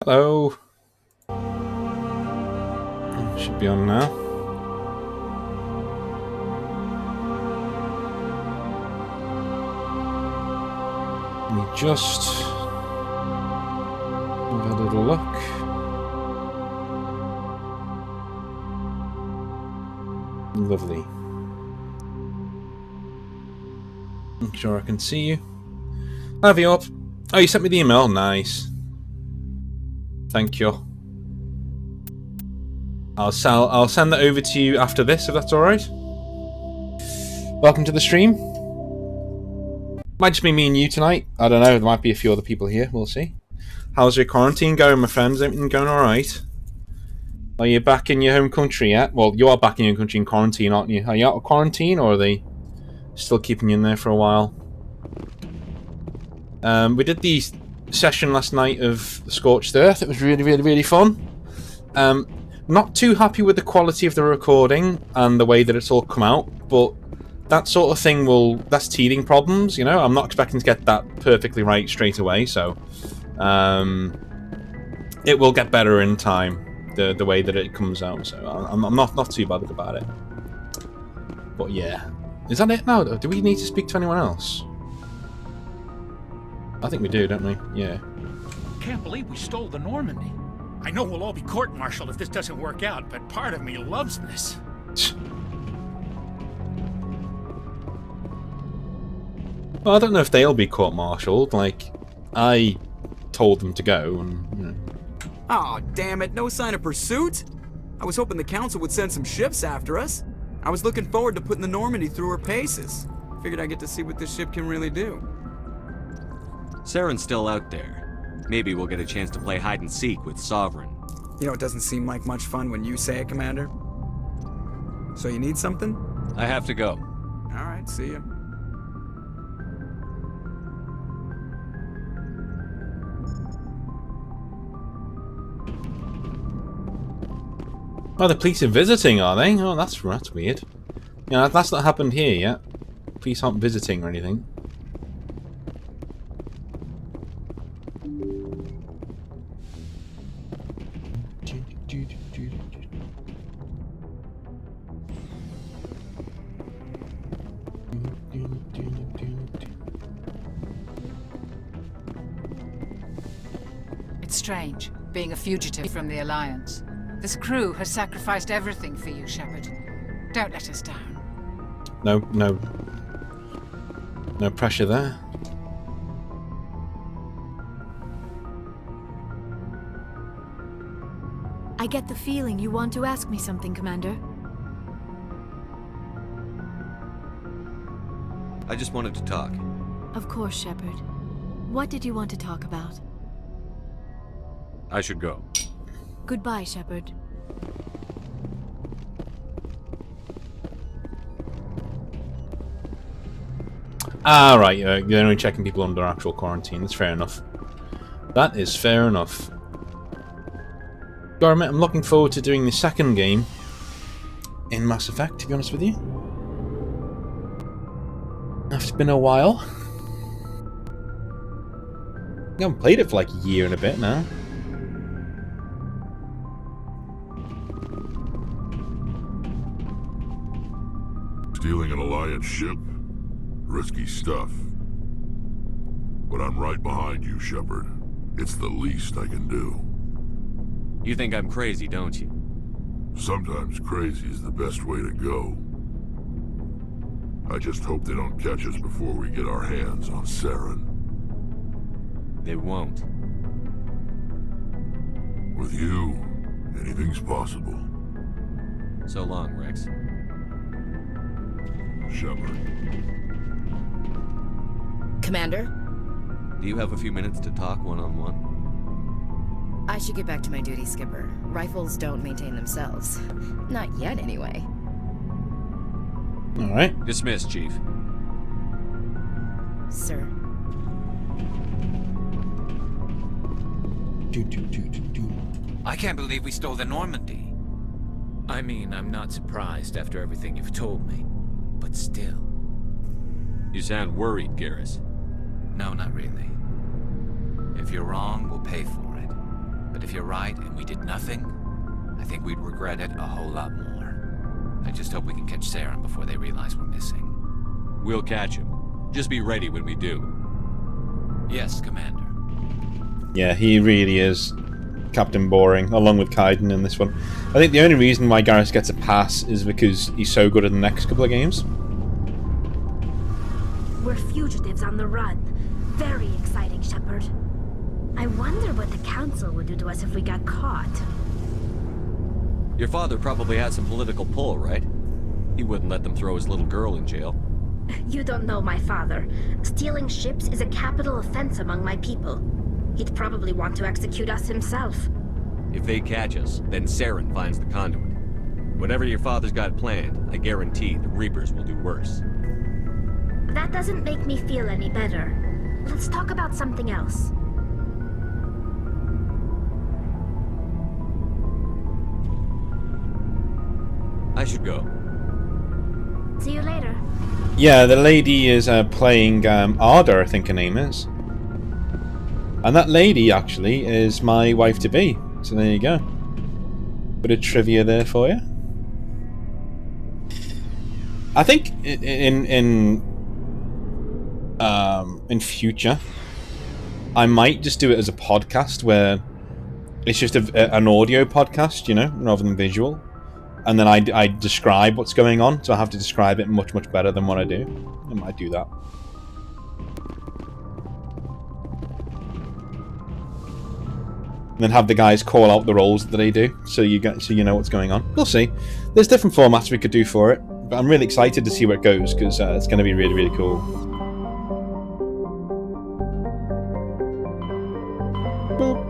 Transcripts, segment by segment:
Hello. Should be on now. Let me just have a little look. Lovely. Make sure I can see you. Have you up? Oh, you sent me the email. Nice. Thank you. I'll send that over to you after this, if that's all right. Welcome to the stream. Might just be me and you tonight. I don't know. There might be a few other people here. We'll see. How's your quarantine going, my friends? Everything going all right? Are you back in your home country yet? Well, you are back in your country in quarantine, aren't you? Are you out of quarantine, or are they still keeping you in there for a while? We did the session last night of Scorched Earth. It was really fun. Not too happy with the quality of the recording and the way that it's all come out, but that sort of thing that's teething problems, you know? I'm not expecting to get that perfectly right straight away, so it will get better in time, the way that it comes out, so I'm not too bothered about it. But yeah. Is that it now? Do we need to speak to anyone else? I think we do, don't we? Yeah. Can't believe we stole the Normandy. I know we'll all be court-martialed if this doesn't work out, but part of me loves this. Well, I don't know if they'll be court-martialed. Like, I told them to go, and you know. Oh, damn it! No sign of pursuit. I was hoping the council would send some ships after us. I was looking forward to putting the Normandy through her paces. Figured I'd get to see what this ship can really do. Saren's still out there. Maybe we'll get a chance to play hide-and-seek with Sovereign. You know, it doesn't seem like much fun when you say it, Commander. So you need something? I have to go. Alright, see ya. Oh, the police are visiting, are they? Oh, that's weird. Yeah, that's not happened here yet. Police aren't visiting or anything. It's strange, being a fugitive from the Alliance. This crew has sacrificed everything for you, Shepard. Don't let us down. No pressure there. I get the feeling you want to ask me something, Commander. I just wanted to talk. Of course, Shepard. What did you want to talk about? I should go. Goodbye, Shepard. Ah, right, you're only checking people under actual quarantine. That's fair enough. That is fair enough. Garment, I'm looking forward to doing the second game in Mass Effect, to be honest with you. It's been a while. I haven't played it for like a year and a bit now. Stealing an Alliance ship? Risky stuff. But I'm right behind you, Shepard. It's the least I can do. You think I'm crazy, don't you? Sometimes crazy is the best way to go. I just hope they don't catch us before we get our hands on Saren. They won't. With you, anything's possible. So long, Rex. Shepard. Commander? Do you have a few minutes to talk one-on-one? I should get back to my duty, Skipper. Rifles don't maintain themselves. Not yet, anyway. Alright. Dismissed, Chief. Sir. I can't believe we stole the Normandy. I mean, I'm not surprised after everything you've told me, but still. You sound worried, Garrus. No, not really. If you're wrong, we'll pay for it. But if you're right and we did nothing, I think we'd regret it a whole lot more. I just hope we can catch Saren before they realize we're missing. We'll catch him. Just be ready when we do. Yes, Commander. Yeah, he really is Captain Boring, along with Kaiden in this one. I think the only reason why Garrus gets a pass is because he's so good in the next couple of games. We're fugitives on the run. Very exciting, Shepard. I wonder what the Council would do to us if we got caught. Your father probably had some political pull, right? He wouldn't let them throw his little girl in jail. You don't know my father. Stealing ships is a capital offense among my people. He'd probably want to execute us himself. If they catch us, then Saren finds the conduit. Whatever your father's got planned, I guarantee the Reapers will do worse. That doesn't make me feel any better. Let's talk about something else. I should go. See you later. Yeah, the lady is playing Arda, I think her name is. And that lady, actually, is my wife-to-be. So there you go. Bit of trivia there for you. I think in future, I might just do it as a podcast where it's just an audio podcast, you know, rather than visual. And then I describe what's going on, so I have to describe it much, much better than what I do. I might do that. And then have the guys call out the roles that they do, so you know what's going on. We'll see. There's different formats we could do for it, but I'm really excited to see where it goes, because it's going to be really, really cool. Boop.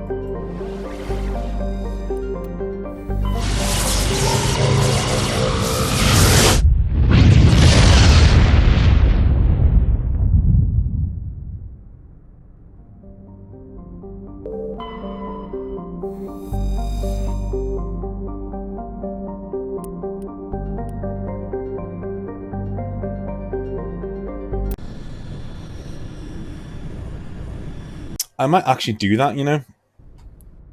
I might actually do that, you know.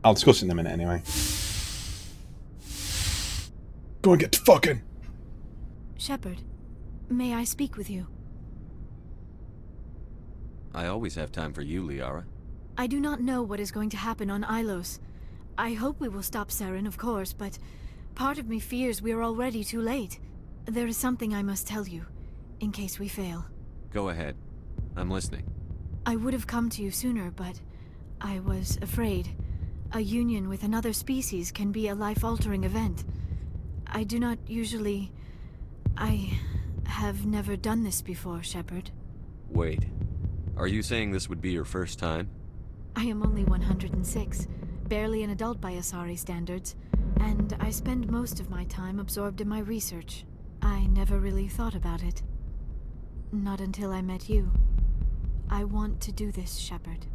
I'll discuss it in a minute anyway. Go and get to fucking. Shepard, may I speak with you? I always have time for you, Liara. I do not know what is going to happen on Ilos. I hope we will stop Saren, of course, but part of me fears we are already too late. There is something I must tell you, in case we fail. Go ahead. I'm listening. I would have come to you sooner, but I was afraid. A union with another species can be a life-altering event. I do not usually... I have never done this before, Shepard. Wait. Are you saying this would be your first time? I am only 106, barely an adult by Asari standards, and I spend most of my time absorbed in my research. I never really thought about it. Not until I met you. I want to do this, Shepard.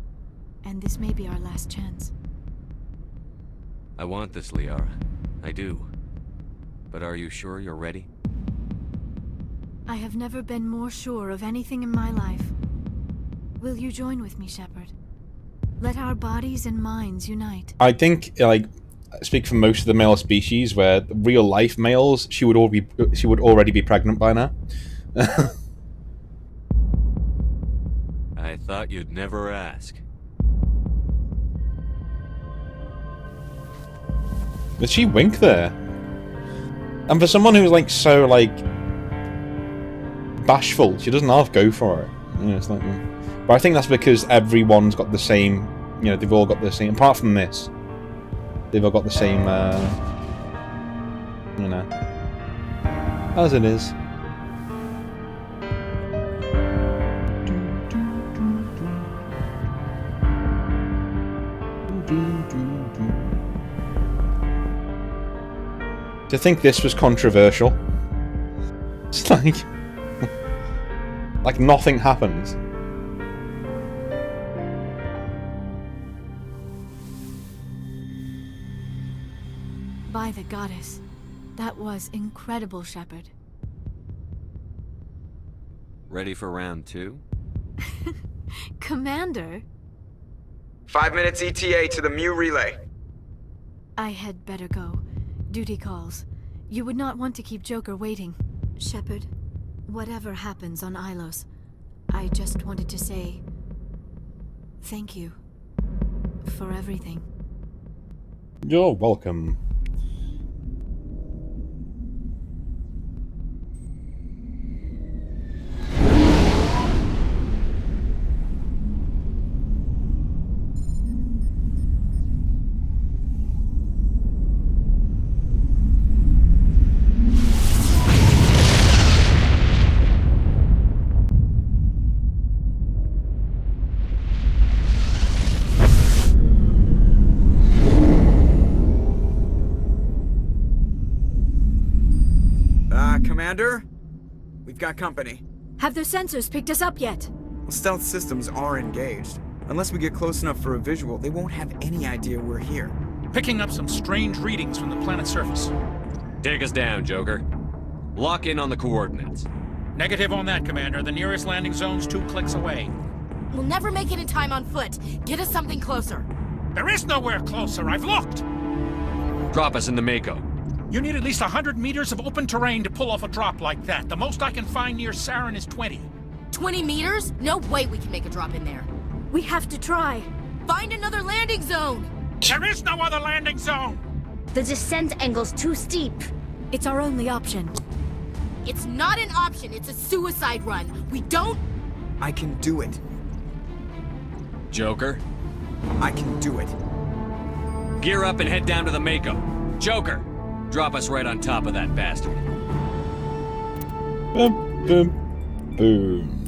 And this may be our last chance. I want this, Liara. I do. But are you sure you're ready? I have never been more sure of anything in my life. Will you join with me, Shepard? Let our bodies and minds unite. I think, like, I speak for most of the male species, where real life males, she would already be pregnant by now. I thought you'd never ask. Did she wink there? And for someone who's like so like bashful, she doesn't half go for it. You know, it's like, but I think that's because everyone's got the same. You know, they've all got the same. Apart from this, they've all got the same. You know, as it is. To think this was controversial. It's like nothing happened. By the goddess, that was incredible, Shepard. Ready for round 2? Commander? 5 minutes ETA to the Mu relay. I had better go. Duty calls. You would not want to keep Joker waiting. Shepard, whatever happens on Ilos, I just wanted to say thank you for everything. You're welcome. Commander? We've got company. Have their sensors picked us up yet? Well, stealth systems are engaged. Unless we get close enough for a visual, they won't have any idea we're here. Picking up some strange readings from the planet's surface. Take us down, Joker. Lock in on the coordinates. Negative on that, Commander. The nearest landing zone's 2 clicks away. We'll never make it in time on foot. Get us something closer. There is nowhere closer. I've looked. Drop us in the Mako. You need at least 100 meters of open terrain to pull off a drop like that. The most I can find near Saren is 20. 20 meters? No way we can make a drop in there. We have to try. Find another landing zone! There is no other landing zone! The descent angle's too steep. It's our only option. It's not an option, it's a suicide run. We don't... I can do it. Joker, I can do it. gear up and head down to the Mako. Joker, drop us right on top of that bastard. Boom, boom, boom.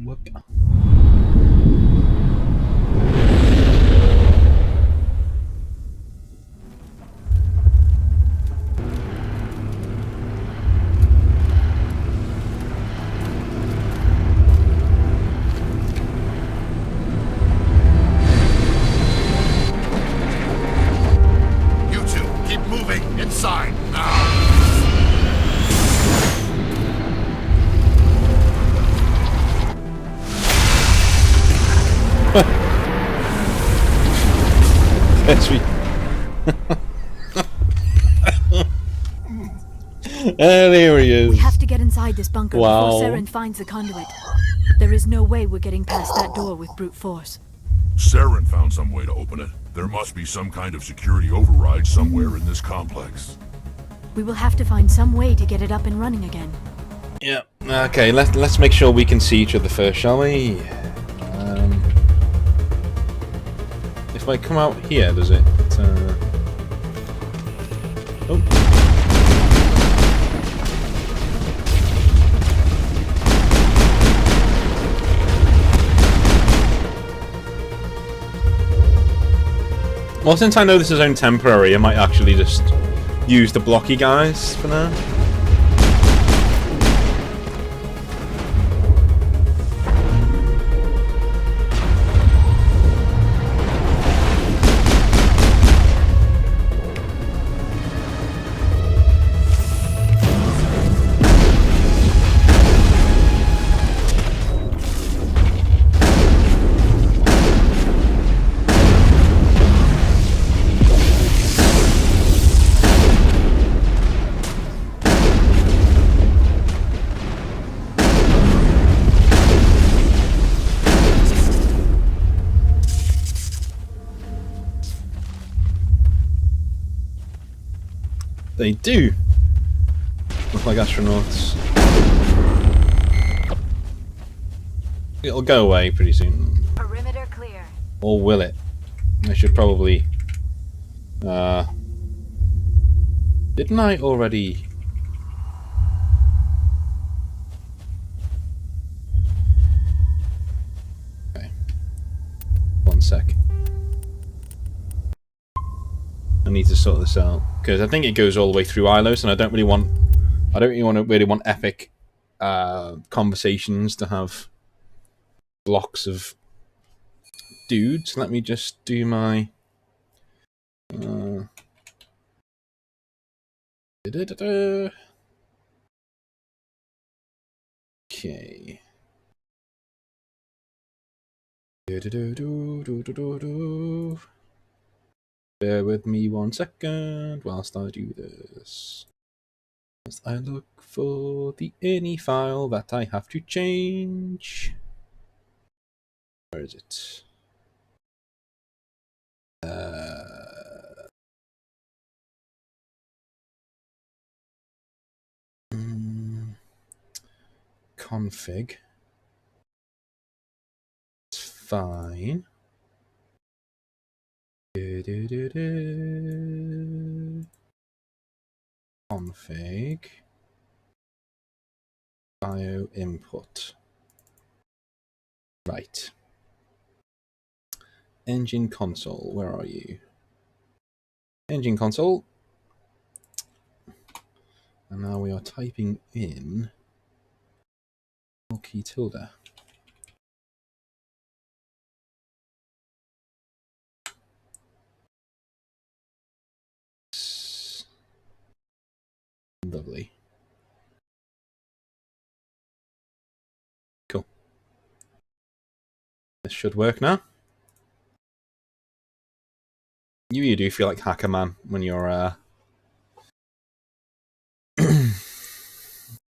Whoop. You two, keep moving inside now. Yes, we. There he is. We have to get inside this bunker Wow. before Saren finds the conduit. There is no way we're getting past that door with brute force. Saren found some way to open it. There must be some kind of security override somewhere in this complex. We will have to find some way to get it up and running again. Yeah. Okay. Let's make sure we can see each other first, shall we? If I come out here, does it? Oh. Well, since I know this is only temporary, I might actually just use the blocky guys for now. They do look like astronauts. It'll go away pretty soon. Perimeter clear. Or will it? I should probably... Didn't I already... Okay. 1 sec. I need to sort this out because I think it goes all the way through Ilos, and I don't really want epic conversations to have blocks of dudes. Let me just do my okay. Bear with me 1 second whilst I do this. As I look for the any file that I have to change. Where is it? Config. It's fine. Config. Bio input. Right. Engine console, where are you? Engine console. And now we are typing in key tilde. Lovely. Cool. This should work now. You do feel like Hacker Man when you're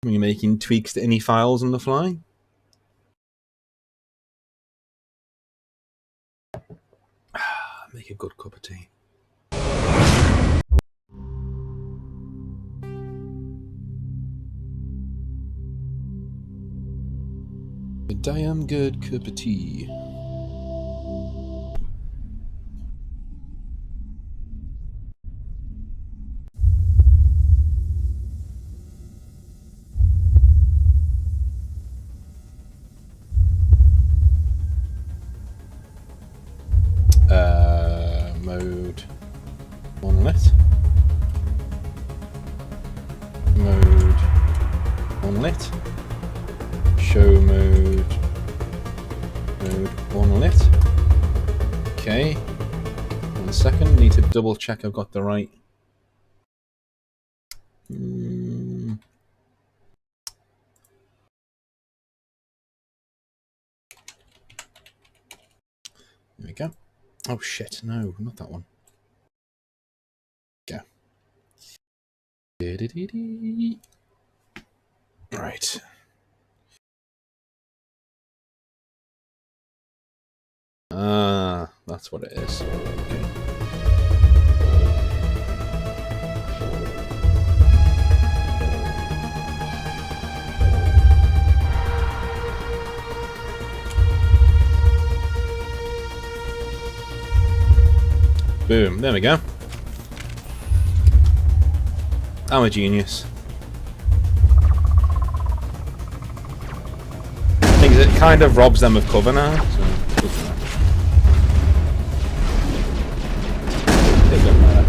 when you're making tweaks to any files on the fly. Make a good cup of tea. A damn good cup of tea. Mode onlit. Mode onlit. Show mode. Mode onlit. Okay. 1 second. Need to double check I've got the right. Here we go. Oh shit, no, not that one. Go. Right. That's what it is. Okay. Boom, there we go. I'm a genius. Things it kind of robs them of cover now, so good for that. It doesn't matter.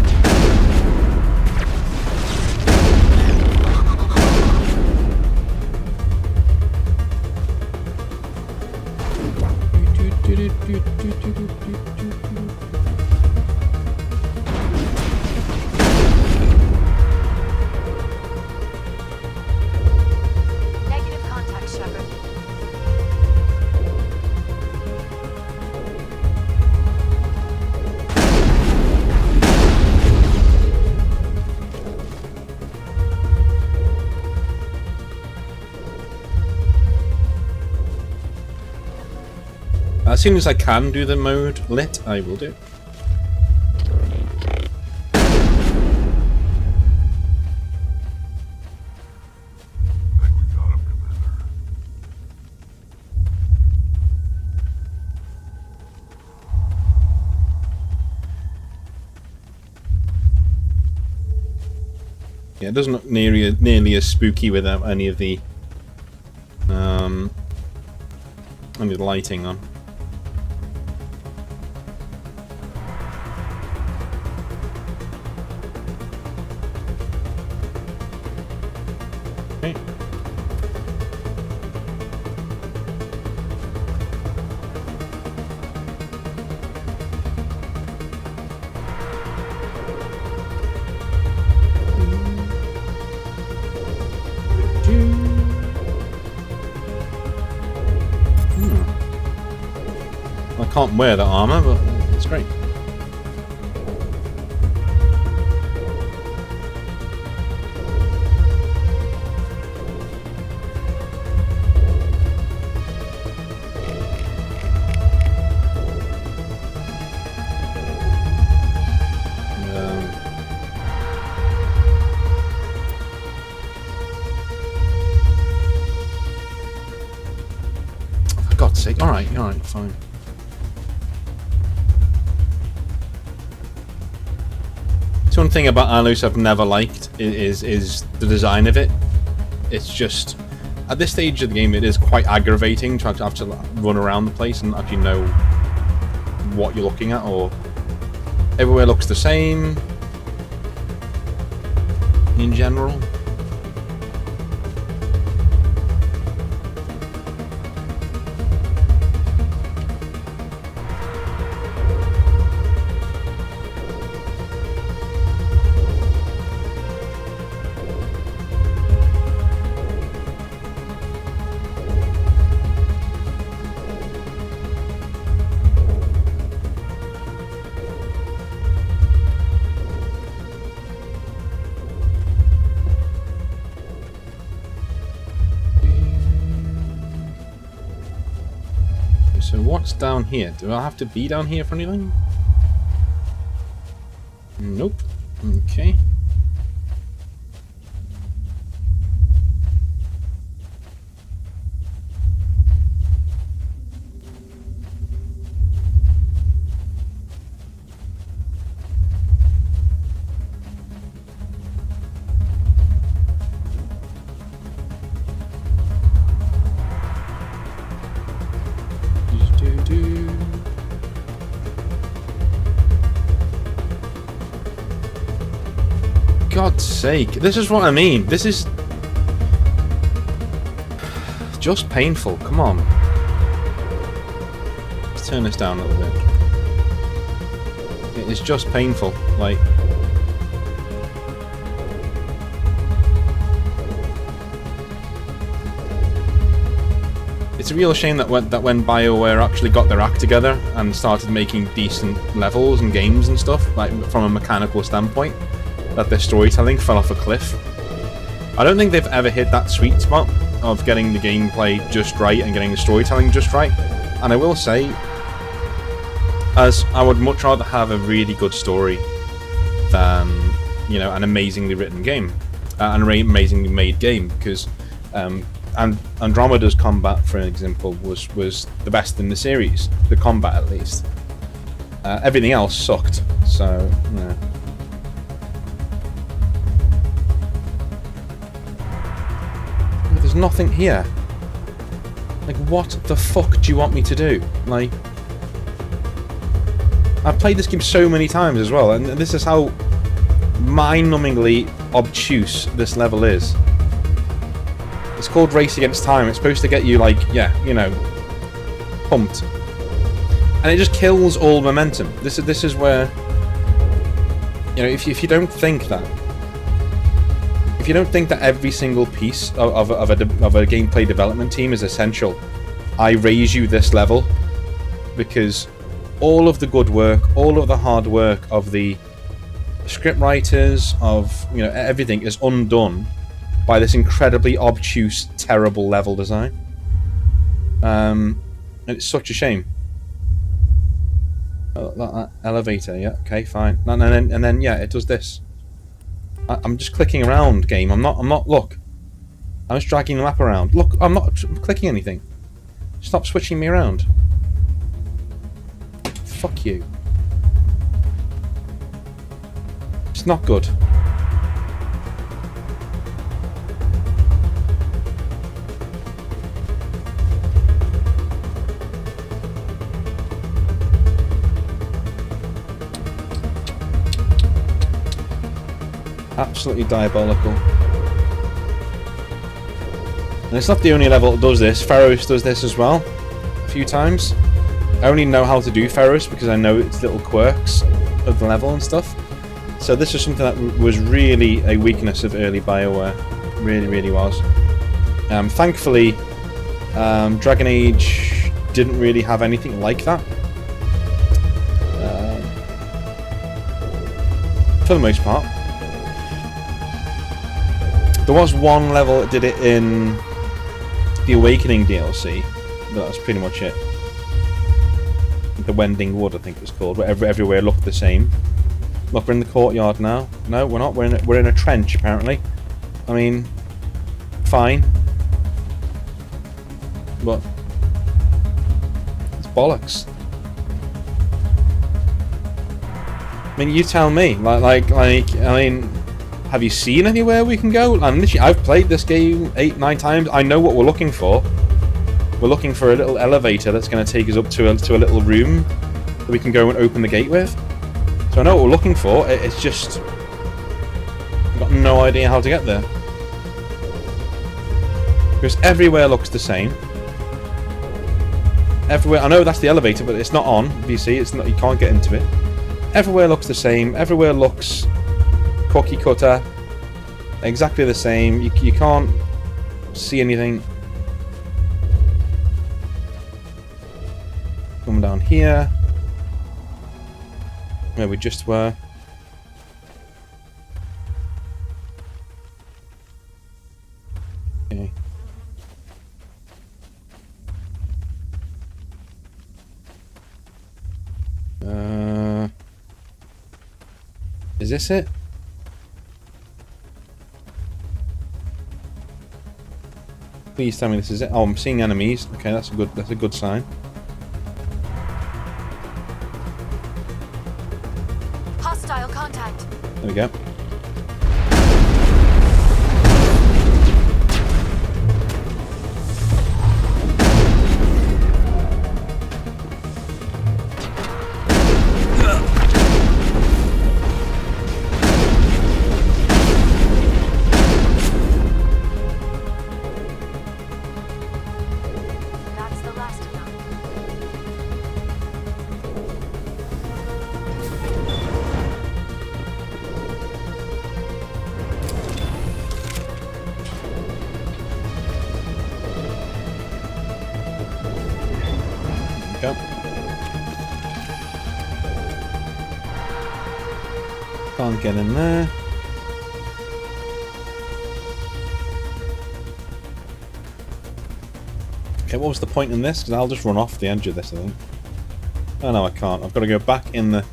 As soon as I can do the mode lit, I will do. Yeah, it doesn't look nearly as spooky without any of the lighting on. Okay. can't wear that armor, but it's great. For God's sake! All right, fine. So one thing about Allos I've never liked is the design of it. It's just, at this stage of the game, it is quite aggravating to have to run around the place and actually know what you're looking at, or everywhere looks the same in general. So what's down here? Do I have to be down here for anything? Nope. Okay. God's sake, this is what I mean. This is just painful. Come on. Let's turn this down a little bit. It is just painful. Like, it's a real shame that when BioWare actually got their act together and started making decent levels and games and stuff, like from a mechanical standpoint, that their storytelling fell off a cliff. I don't think they've ever hit that sweet spot of getting the gameplay just right and getting the storytelling just right. And I will say, as I would much rather have a really good story than, you know, an amazingly written game, an amazingly made game, because Andromeda's combat, for example, was the best in the series, the combat at least. Everything else sucked, so yeah. There's nothing here. Like, what the fuck do you want me to do? Like, I've played this game so many times as well, and this is how mind-numbingly obtuse this level is. It's called Race Against Time. It's supposed to get you, like, yeah, you know, pumped. And it just kills all momentum. This is where, you know, if you don't think that, if you don't think that every single piece of a gameplay development team is essential, I raise you this level, because all of the good work, all of the hard work of the script writers, of, you know, everything is undone by this incredibly obtuse, terrible level design. And it's such a shame. Oh, that elevator, yeah, okay, fine. And then yeah, it does this. I'm just clicking around, game. I'm not. Look, I'm just dragging the map around. Look, I'm not clicking anything. Stop switching me around. Fuck you. It's not good. Absolutely diabolical. And it's not the only level that does this. Pharos does this as well, a few times. I only know how to do Pharos because I know its little quirks of the level and stuff. So this is something that was really a weakness of early BioWare. Really, really was. Thankfully, Dragon Age didn't really have anything like that. for the most part. There was one level that did it in the Awakening DLC, but that was pretty much it. The Wending Wood, I think it was called, where everywhere looked the same. Look, we're in the courtyard now. No, we're not. We're in a trench, apparently. I mean, fine. But it's bollocks. I mean, you tell me. Like, I mean, have you seen anywhere we can go? I'm literally, I've played this game 8-9 times. I know what we're looking for. We're looking for a little elevator that's going to take us up to a little room that we can go and open the gate with. So I know what we're looking for. It's just I've got no idea how to get there. Because everywhere looks the same. Everywhere. I know that's the elevator, but it's not on. You see, it's not. You can't get into it. Everywhere looks the same. Everywhere looks cookie cutter. Exactly the same. You can't see anything. Come down here. Where we just were. Okay. Is this it? Please tell me this is it. Oh, I'm seeing enemies. Okay, that's a good sign. Hostile contact. There we go. That's the last of them. Go. Can't get in there. Okay, what was the point in this? Because I'll just run off the edge of this, I think. Oh no, I can't. I've got to go back in the...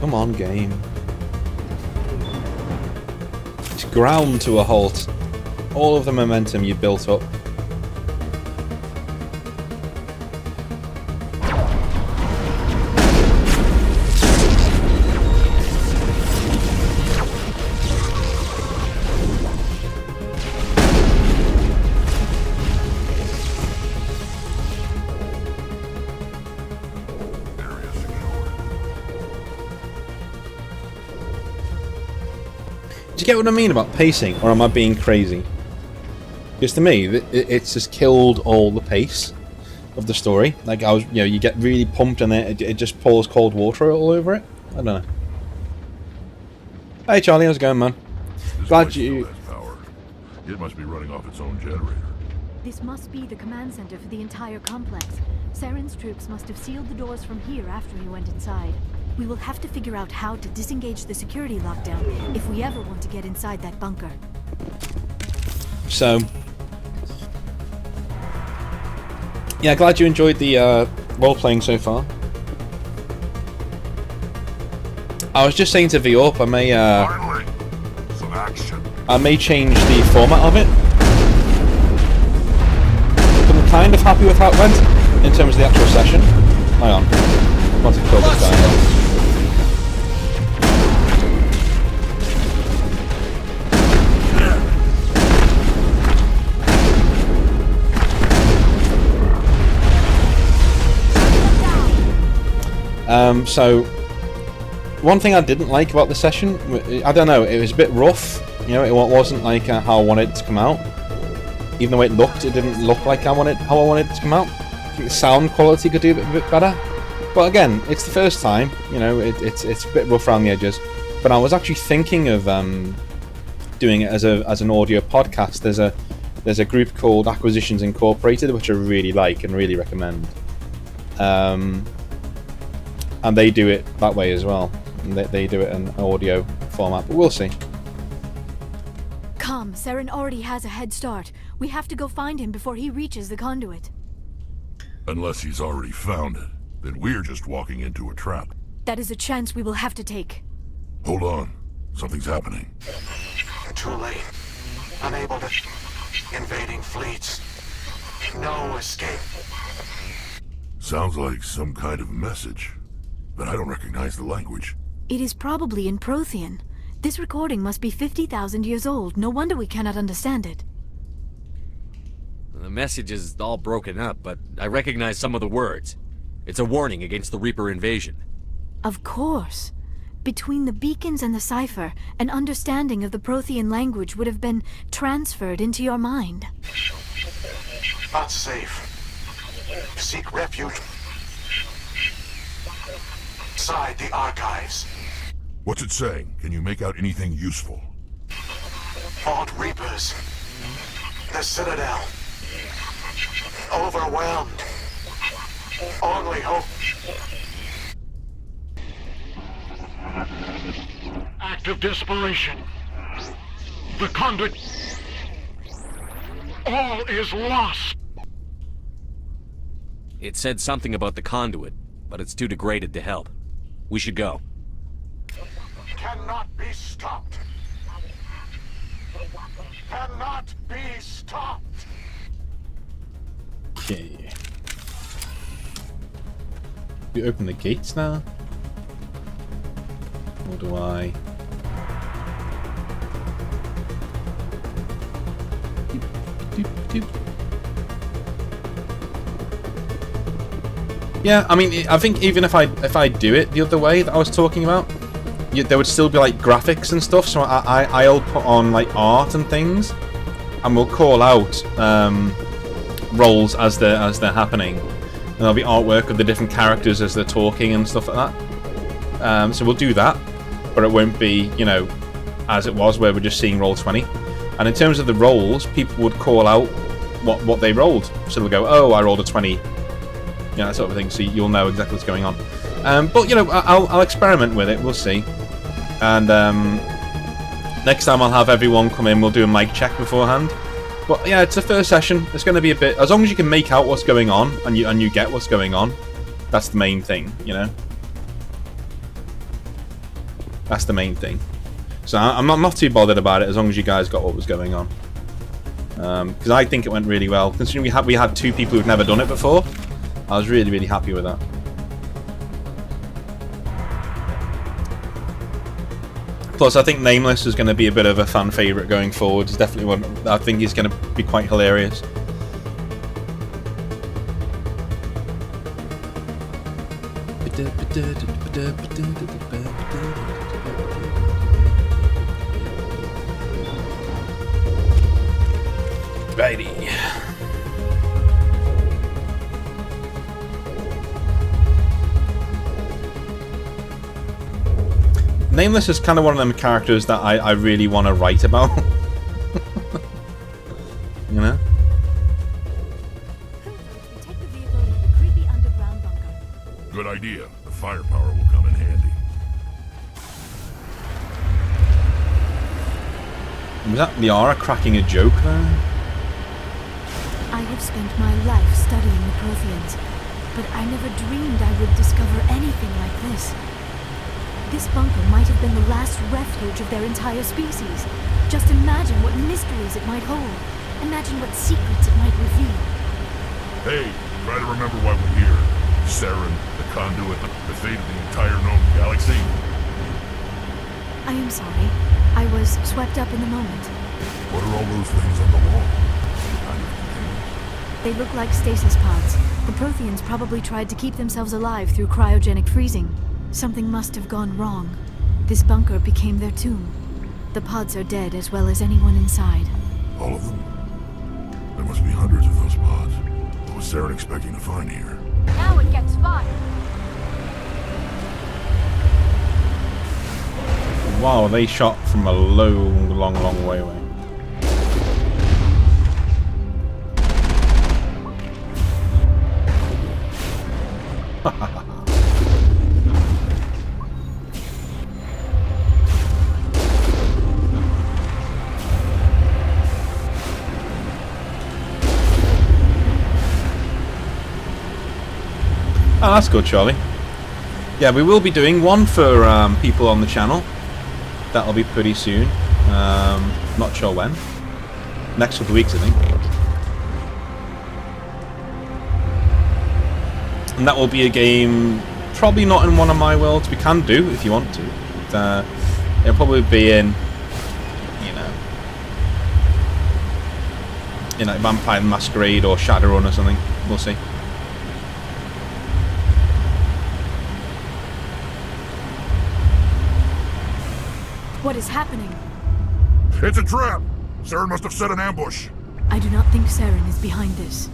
Come on, game. It's ground to a halt. All of the momentum you built up. Do you get what I mean about pacing, or am I being crazy? Because to me, it's just killed all the pace of the story. Like you get really pumped and then it just pours cold water all over it. I don't know. Hey Charlie, how's it going, man? Glad you. Still has power. It must be running off its own generator. This must be the command center for the entire complex. Saren's troops must have sealed the doors from here after he went inside. We will have to figure out how to disengage the security lockdown if we ever want to get inside that bunker. So, yeah, glad you enjoyed the role-playing so far. I was just saying to V-Up, Finally, some action. I may change the format of it. I'm kind of happy with how it went in terms of the actual session. Hang on, I want to kill this guy. So, one thing I didn't like about the session, I don't know, it was a bit rough. You know, it wasn't like how I wanted it to come out. Even the way it looked, it didn't look like how I wanted it to come out. I think the sound quality could do a bit better. But again, it's the first time. You know, it's a bit rough around the edges. But I was actually thinking of doing it as an audio podcast. There's a group called Acquisitions Incorporated, which I really like and really recommend. And they do it that way as well. And they do it in audio format, but we'll see. Come, Saren already has a head start. We have to go find him before he reaches the conduit. Unless he's already found it, then we're just walking into a trap. That is a chance we will have to take. Hold on. Something's happening. Too late. Unable to... Invading fleets. No escape. Sounds like some kind of message, but I don't recognize the language. It is probably in Prothean. This recording must be 50,000 years old. No wonder we cannot understand it. The message is all broken up, but I recognize some of the words. It's a warning against the Reaper invasion. Of course. Between the beacons and the cipher, an understanding of the Prothean language would have been transferred into your mind. Not safe. Seek refuge inside the archives. What's it saying? Can you make out anything useful? Fought Reapers. The Citadel. Overwhelmed. Only hope. Act of desperation. The conduit. All is lost. It said something about the conduit, but it's too degraded to help. We should go. Cannot be stopped. Cannot be stopped. Okay. Do you open the gates now? Or do I? Yeah, I mean, I think even if I do it the other way that I was talking about, there would still be like graphics and stuff. So I'll put on like art and things, and we'll call out roles as they're happening, and there'll be artwork of the different characters as they're talking and stuff like that. So we'll do that, but it won't be, you know, as it was where we're just seeing roll 20. And in terms of the rolls, people would call out what they rolled. So they'll go, "Oh, I rolled a 20." You know, that sort of thing. So you'll know exactly what's going on. But you know, I'll experiment with it. We'll see. And next time I'll have everyone come in. We'll do a mic check beforehand. But yeah, it's the first session. It's going to be a bit. As long as you can make out what's going on and you get what's going on, that's the main thing. You know. That's the main thing. So I'm not too bothered about it as long as you guys got what was going on. Because I think it went really well. Considering we had two people who'd never done it before, I was really, really happy with that. Plus, I think Nameless is going to be a bit of a fan favourite going forward. It's definitely one. I think he's going to be quite hilarious. Righty. Nameless is kind of one of them characters that I really want to write about. You know? We take the vehicle into the creepy underground bunker. Good idea. The firepower will come in handy. Was that Liara cracking a joke there? I have spent my life studying the Protheans, but I never dreamed I would discover anything like this. This bunker might have been the last refuge of their entire species. Just imagine what mysteries it might hold. Imagine what secrets it might reveal. Hey, try to remember why we're here. Saren, the conduit, the fate of the entire known galaxy. I am sorry. I was swept up in the moment. What are all those things on the wall? Some kind of containers? They look like stasis pods. The Protheans probably tried to keep themselves alive through cryogenic freezing. Something must have gone wrong. This bunker became their tomb. The pods are dead as well as anyone inside. All of them? There must be hundreds of those pods. What was Saren expecting to find here? Now it gets fun. Wow, they shot from a long way away. Oh, that's good, Charlie. Yeah, we will be doing one for people on the channel. That'll be pretty soon. Not sure when. Next couple of weeks, I think. And that will be a game probably not in one of my worlds. We can do if you want to. But, it'll probably be in, you know, like Vampire the Masquerade or Shadowrun or something. We'll see. What is happening? It's a trap! Saren must have set an ambush. I do not think Saren is behind this.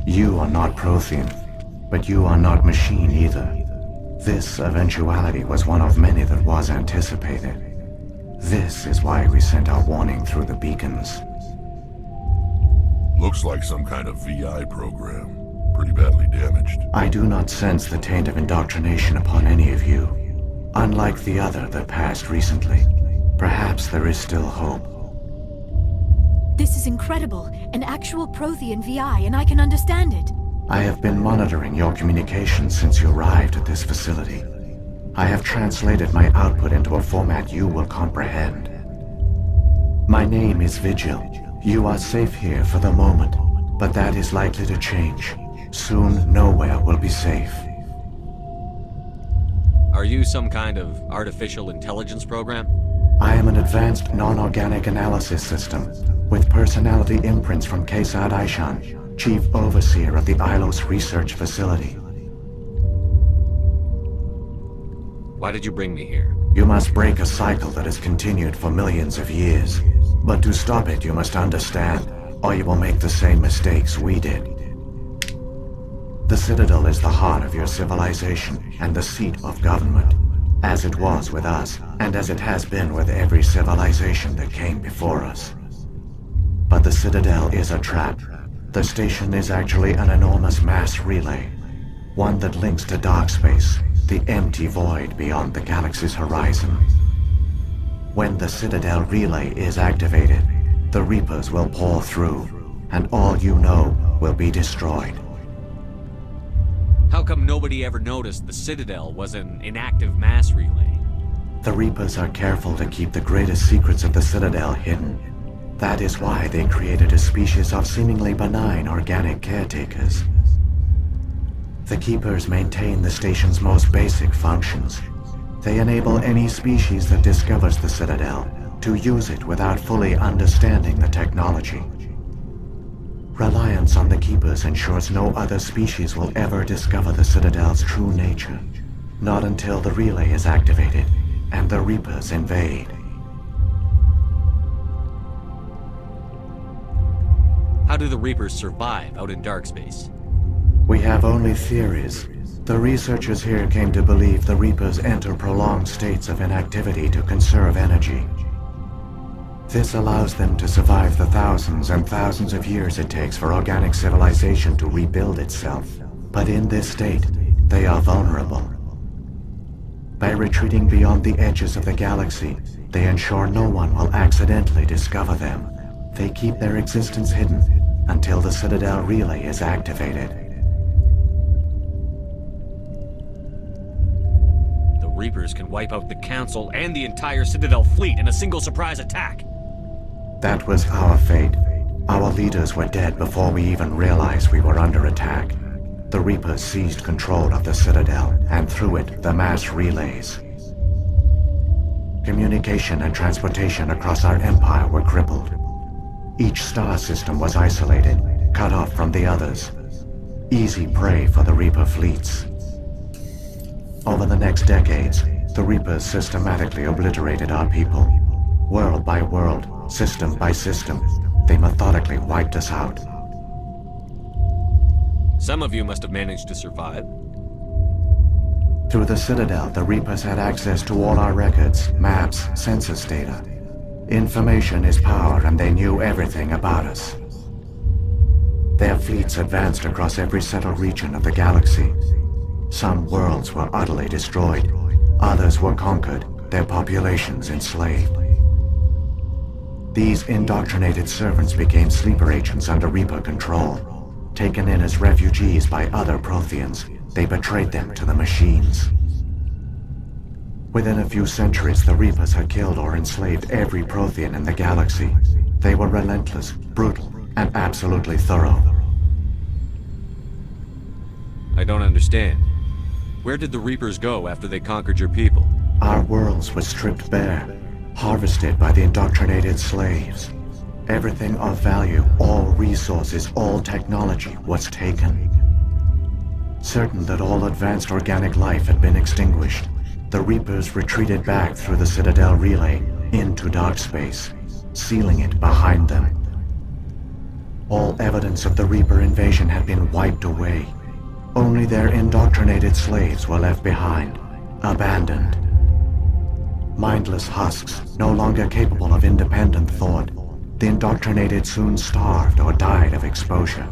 You are not Prothean, but you are not machine either. This eventuality was one of many that was anticipated. This is why we sent our warning through the beacons. Looks like some kind of VI program. Pretty badly damaged. I do not sense the taint of indoctrination upon any of you. Unlike the other that passed recently, perhaps there is still hope. This is incredible. An actual Prothean VI, and I can understand it. I have been monitoring your communications since you arrived at this facility. I have translated my output into a format you will comprehend. My name is Vigil. You are safe here for the moment, but that is likely to change. Soon, nowhere will be safe. Are you some kind of artificial intelligence program? I am an advanced non-organic analysis system, with personality imprints from Kesad Aishan, Chief Overseer of the Ilos Research Facility. Why did you bring me here? You must break a cycle that has continued for millions of years. But to stop it, you must understand, or you will make the same mistakes we did. The Citadel is the heart of your civilization and the seat of government, as it was with us, and as it has been with every civilization that came before us. But the Citadel is a trap. The station is actually an enormous mass relay, one that links to dark space, the empty void beyond the galaxy's horizon. When the Citadel relay is activated, the Reapers will pour through, and all you know will be destroyed. How come nobody ever noticed the Citadel was an inactive mass relay? The Reapers are careful to keep the greatest secrets of the Citadel hidden. That is why they created a species of seemingly benign organic caretakers. The Keepers maintain the station's most basic functions. They enable any species that discovers the Citadel to use it without fully understanding the technology. Reliance on the Keepers ensures no other species will ever discover the Citadel's true nature. Not until the relay is activated and the Reapers invade. How do the Reapers survive out in dark space? We have only theories. The researchers here came to believe the Reapers enter prolonged states of inactivity to conserve energy. This allows them to survive the thousands and thousands of years it takes for organic civilization to rebuild itself. But in this state, they are vulnerable. By retreating beyond the edges of the galaxy, they ensure no one will accidentally discover them. They keep their existence hidden until the Citadel relay is activated. The Reapers can wipe out the Council and the entire Citadel fleet in a single surprise attack. That was our fate. Our leaders were dead before we even realized we were under attack. The Reapers seized control of the Citadel, and through it, the mass relays. Communication and transportation across our empire were crippled. Each star system was isolated, cut off from the others. Easy prey for the Reaper fleets. Over the next decades, the Reapers systematically obliterated our people. World by world, system by system, they methodically wiped us out. Some of you must have managed to survive. Through the Citadel, the Reapers had access to all our records, maps, census data. Information is power, and they knew everything about us. Their fleets advanced across every settled region of the galaxy. Some worlds were utterly destroyed. Others were conquered, their populations enslaved. These indoctrinated servants became sleeper agents under Reaper control. Taken in as refugees by other Protheans, they betrayed them to the machines. Within a few centuries, the Reapers had killed or enslaved every Prothean in the galaxy. They were relentless, brutal, and absolutely thorough. I don't understand. Where did the Reapers go after they conquered your people? Our worlds were stripped bare, harvested by the indoctrinated slaves. Everything of value, all resources, all technology was taken. Certain that all advanced organic life had been extinguished, the Reapers retreated back through the Citadel relay into dark space, sealing it behind them. All evidence of the Reaper invasion had been wiped away. Only their indoctrinated slaves were left behind, abandoned. Mindless husks, no longer capable of independent thought, the indoctrinated soon starved or died of exposure.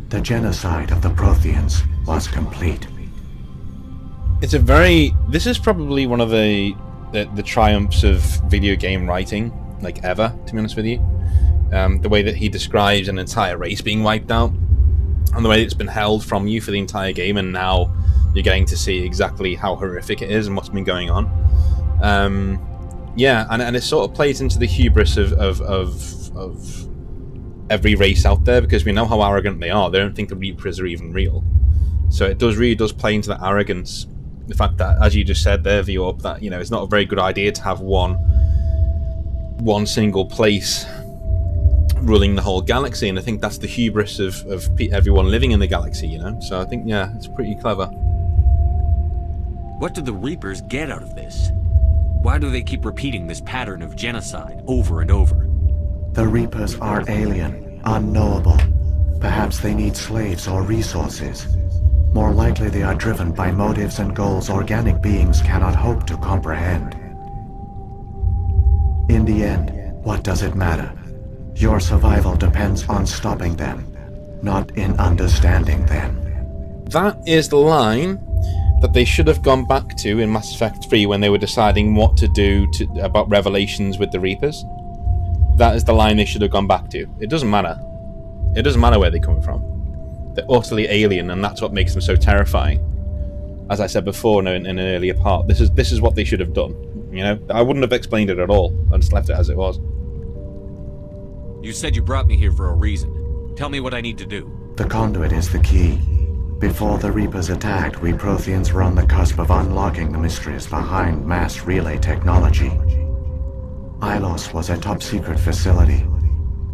The genocide of the Protheans was complete. It's a very... This is probably one of the triumphs of video game writing, like ever, to be honest with you. The way that he describes an entire race being wiped out, and the way it's been held from you for the entire game, and now you're getting to see exactly how horrific it is and what's been going on. Yeah, and it sort of plays into the hubris of every race out there, because we know how arrogant they are. They don't think the Reapers are even real. So it really does play into the arrogance. The fact that, as you just said there, Viorb, that, you know, it's not a very good idea to have one single place ruling the whole galaxy, and I think that's the hubris of everyone living in the galaxy, you know? So I think, yeah, it's pretty clever. What do the Reapers get out of this? Why do they keep repeating this pattern of genocide over and over? The Reapers are alien, unknowable. Perhaps they need slaves or resources. More likely they are driven by motives and goals organic beings cannot hope to comprehend. In the end, what does it matter? Your survival depends on stopping them, not in understanding them. That is the line that they should have gone back to in Mass Effect 3 when they were deciding what to do about revelations with the Reapers. That is the line they should have gone back to. It doesn't matter. It doesn't matter where they come from. They're utterly alien, and that's what makes them so terrifying. As I said before in an earlier part, this is what they should have done. You know, I wouldn't have explained it at all. I just left it as it was. You said you brought me here for a reason. Tell me what I need to do. The conduit is the key. Before the Reapers attacked, we Protheans were on the cusp of unlocking the mysteries behind mass relay technology. Ilos was a top-secret facility.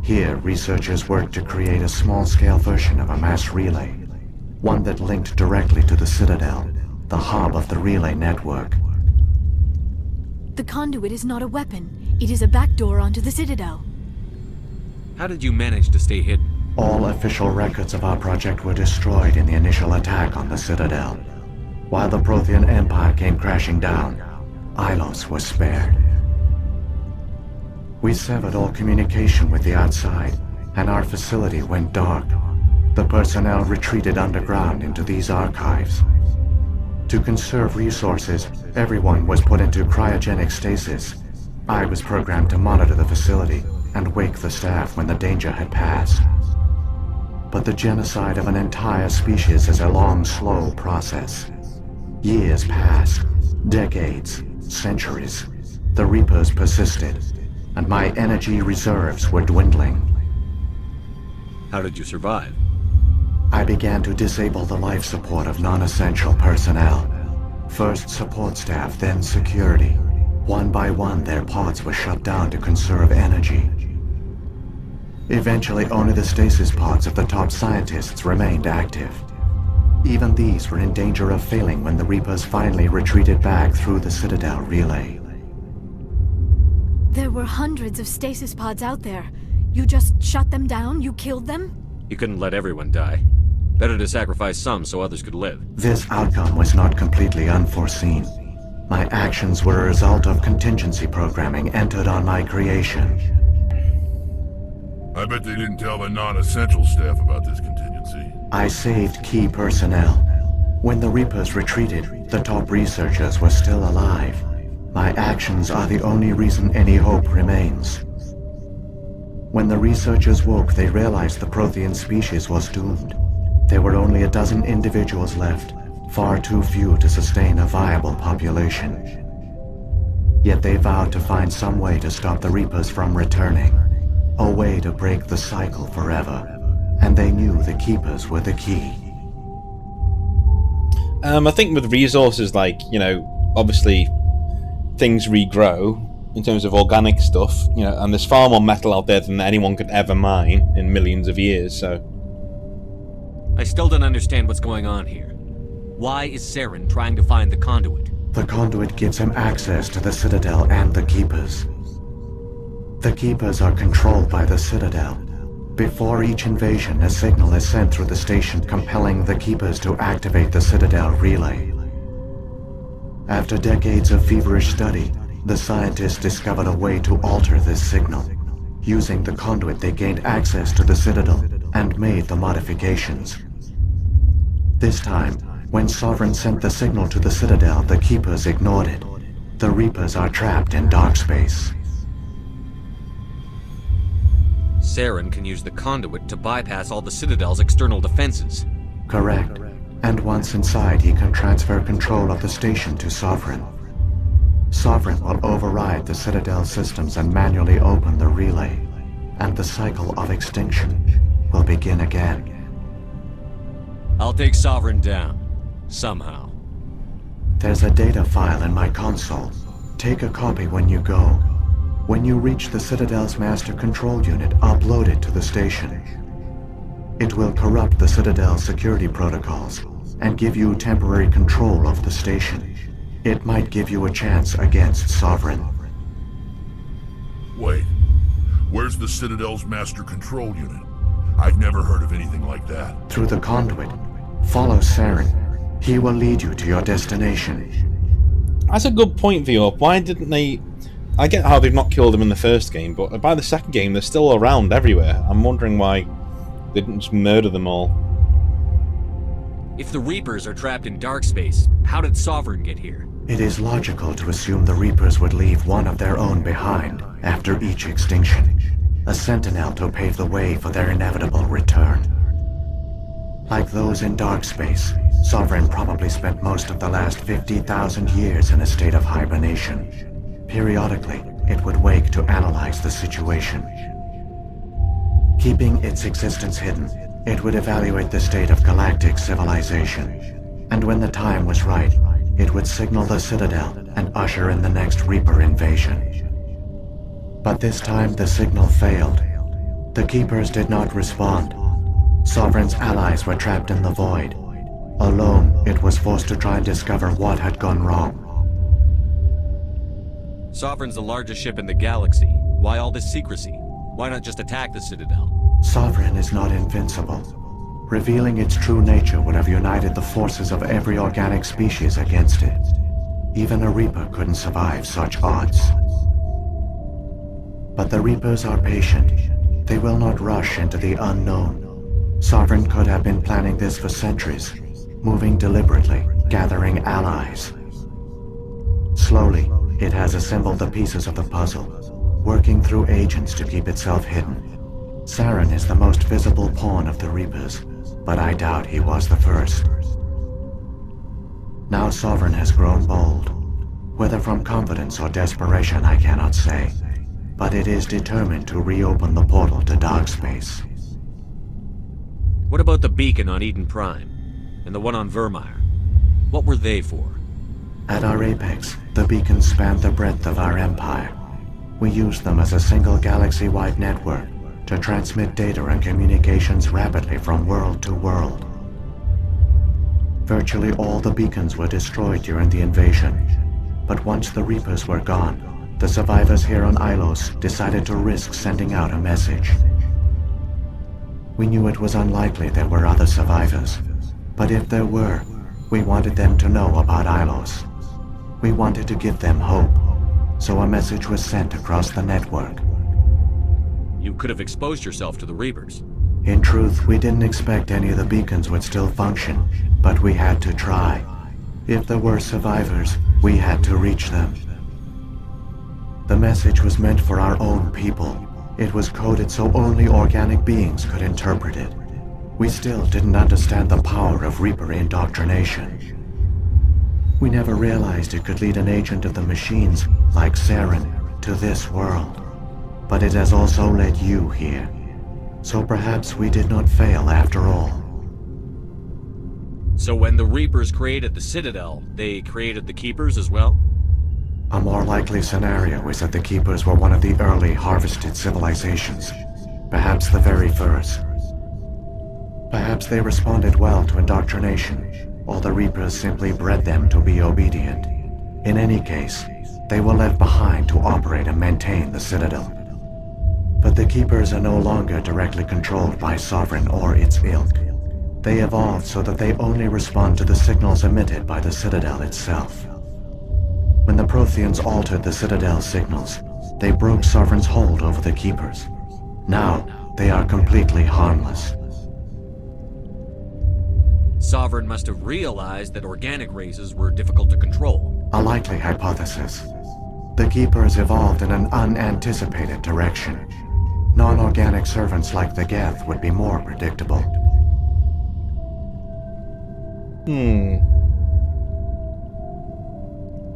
Here, researchers worked to create a small-scale version of a mass relay, one that linked directly to the Citadel, the hub of the relay network. The conduit is not a weapon. It is a backdoor onto the Citadel. How did you manage to stay hidden? All official records of our project were destroyed in the initial attack on the Citadel. While the Prothean Empire came crashing down, Ilos was spared. We severed all communication with the outside, and our facility went dark. The personnel retreated underground into these archives. To conserve resources, everyone was put into cryogenic stasis. I was programmed to monitor the facility and wake the staff when the danger had passed. But the genocide of an entire species is a long, slow process. Years passed. Decades, centuries, the Reapers persisted, and my energy reserves were dwindling. How did you survive? I began to disable the life support of non-essential personnel. First support staff, then security. One by one, their pods were shut down to conserve energy. Eventually, only the stasis pods of the top scientists remained active. Even these were in danger of failing when the Reapers finally retreated back through the Citadel relay. There were hundreds of stasis pods out there. You just shut them down? You killed them? You couldn't let everyone die. Better to sacrifice some so others could live. This outcome was not completely unforeseen. My actions were a result of contingency programming entered on my creation. I bet they didn't tell the non-essential staff about this contingency. I saved key personnel. When the Reapers retreated, the top researchers were still alive. My actions are the only reason any hope remains. When the researchers woke, they realized the Prothean species was doomed. There were only a dozen individuals left, far too few to sustain a viable population. Yet they vowed to find some way to stop the Reapers from returning. A way to break the cycle forever. And they knew the Keepers were the key. I think with resources like, obviously things regrow in terms of organic stuff, and there's far more metal out there than anyone could ever mine in millions of years, so... I still don't understand what's going on here. Why is Saren trying to find the conduit? The conduit gives him access to the Citadel and the Keepers. The Keepers are controlled by the Citadel. Before each invasion, a signal is sent through the station compelling the Keepers to activate the Citadel relay. After decades of feverish study, the scientists discovered a way to alter this signal. Using the conduit, they gained access to the Citadel and made the modifications. This time, when Sovereign sent the signal to the Citadel, the Keepers ignored it. The Reapers are trapped in dark space. Saren can use the conduit to bypass all the Citadel's external defenses. Correct. And once inside, he can transfer control of the station to Sovereign. Sovereign will override the Citadel systems and manually open the relay, and the cycle of extinction will begin again. I'll take Sovereign down. Somehow. There's a data file in my console. Take a copy when you go. When you reach the Citadel's master control unit, upload it to the station. It will corrupt the Citadel's security protocols and give you temporary control of the station. It might give you a chance against Sovereign. Wait, where's the Citadel's master control unit? I've never heard of anything like that. Through the conduit. Follow Saren. He will lead you to your destination. That's a good point, Viorp. Why didn't they... I get how they've not killed them in the first game, but by the second game they're still around everywhere. I'm wondering why they didn't just murder them all. If the Reapers are trapped in dark space, how did Sovereign get here? It is logical to assume the Reapers would leave one of their own behind after each extinction. A sentinel to pave the way for their inevitable return. Like those in dark space, Sovereign probably spent most of the last 50,000 years in a state of hibernation. Periodically, it would wake to analyze the situation. Keeping its existence hidden, it would evaluate the state of galactic civilization. And when the time was right, it would signal the Citadel and usher in the next Reaper invasion. But this time the signal failed. The Keepers did not respond. Sovereign's allies were trapped in the void. Alone, it was forced to try and discover what had gone wrong. Sovereign's the largest ship in the galaxy. Why all this secrecy? Why not just attack the Citadel? Sovereign is not invincible. Revealing its true nature would have united the forces of every organic species against it. Even a Reaper couldn't survive such odds. But the Reapers are patient. They will not rush into the unknown. Sovereign could have been planning this for centuries, moving deliberately, gathering allies. Slowly, it has assembled the pieces of the puzzle, working through agents to keep itself hidden. Saren is the most visible pawn of the Reapers, but I doubt he was the first. Now Sovereign has grown bold. Whether from confidence or desperation, I cannot say. But it is determined to reopen the portal to dark space. What about the beacon on Eden Prime? And the one on Vermeer? What were they for? At our apex, the beacons spanned the breadth of our empire. We used them as a single galaxy-wide network to transmit data and communications rapidly from world to world. Virtually all the beacons were destroyed during the invasion, but once the Reapers were gone, the survivors here on Ilos decided to risk sending out a message. We knew it was unlikely there were other survivors, but if there were, we wanted them to know about Ilos. We wanted to give them hope, so a message was sent across the network. You could have exposed yourself to the Reapers. In truth, we didn't expect any of the beacons would still function, but we had to try. If there were survivors, we had to reach them. The message was meant for our own people. It was coded so only organic beings could interpret it. We still didn't understand the power of Reaper indoctrination. We never realized it could lead an agent of the machines, like Saren, to this world. But it has also led you here. So perhaps we did not fail after all. So when the Reapers created the Citadel, they created the Keepers as well? A more likely scenario is that the Keepers were one of the early harvested civilizations. Perhaps the very first. Perhaps they responded well to indoctrination, or the Reapers simply bred them to be obedient. In any case, they were left behind to operate and maintain the Citadel. But the Keepers are no longer directly controlled by Sovereign or its ilk. They evolved so that they only respond to the signals emitted by the Citadel itself. When the Protheans altered the Citadel's signals, they broke Sovereign's hold over the Keepers. Now, they are completely harmless. Sovereign must have realized that organic races were difficult to control. A likely hypothesis. The Keepers evolved in an unanticipated direction. Non-organic servants like the Geth would be more predictable.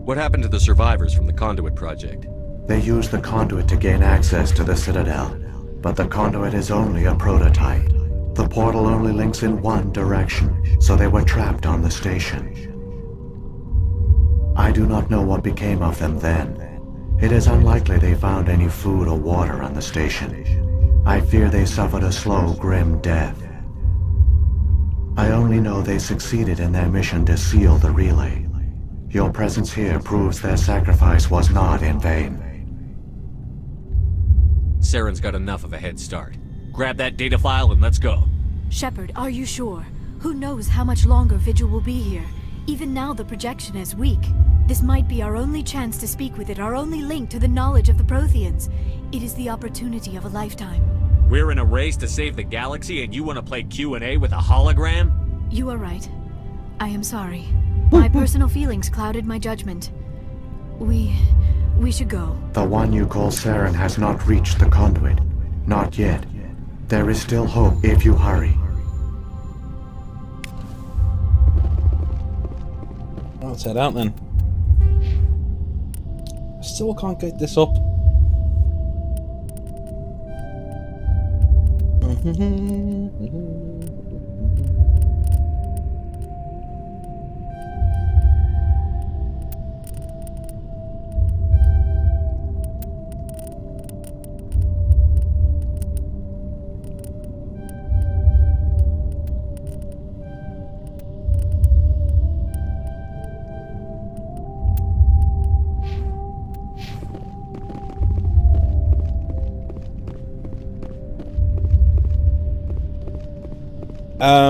What happened to the survivors from the Conduit Project? They used the Conduit to gain access to the Citadel, but the Conduit is only a prototype. The portal only links in one direction, so they were trapped on the station. I do not know what became of them then. It is unlikely they found any food or water on the station. I fear they suffered a slow, grim death. I only know they succeeded in their mission to seal the relay. Your presence here proves their sacrifice was not in vain. Saren's got enough of a head start. Grab that data file and let's go. Shepard, are you sure? Who knows how much longer Vigil will be here? Even now the projection is weak. This might be our only chance to speak with it, our only link to the knowledge of the Protheans. It is the opportunity of a lifetime. We're in a race to save the galaxy and you want to play Q&A with a hologram? You are right. I am sorry. My personal feelings clouded my judgment. We should go. The one you call Saren has not reached the Conduit. Not yet. There is still hope if you hurry. Let's head out then. I still can't get this up.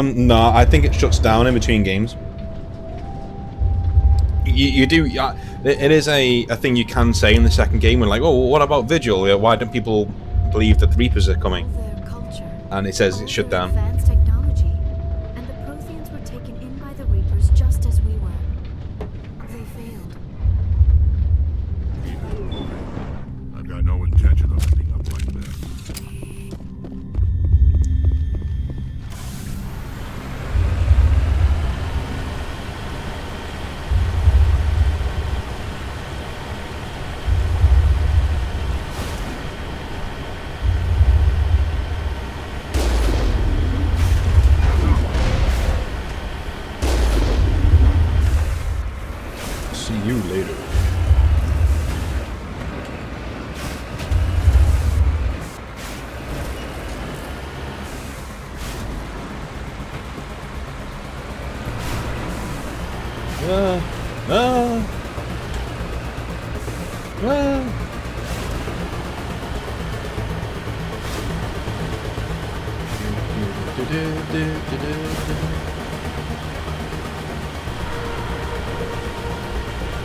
No, I think it shuts down in between games. You do. It is a thing you can say in the second game when, like, oh, what about Vigil? Why don't people believe that the Reapers are coming? And it says it's shut down. Advanced technology, and the Protheans were taken in by the Reapers just as we were. They failed. I've got no intention of ending up like this.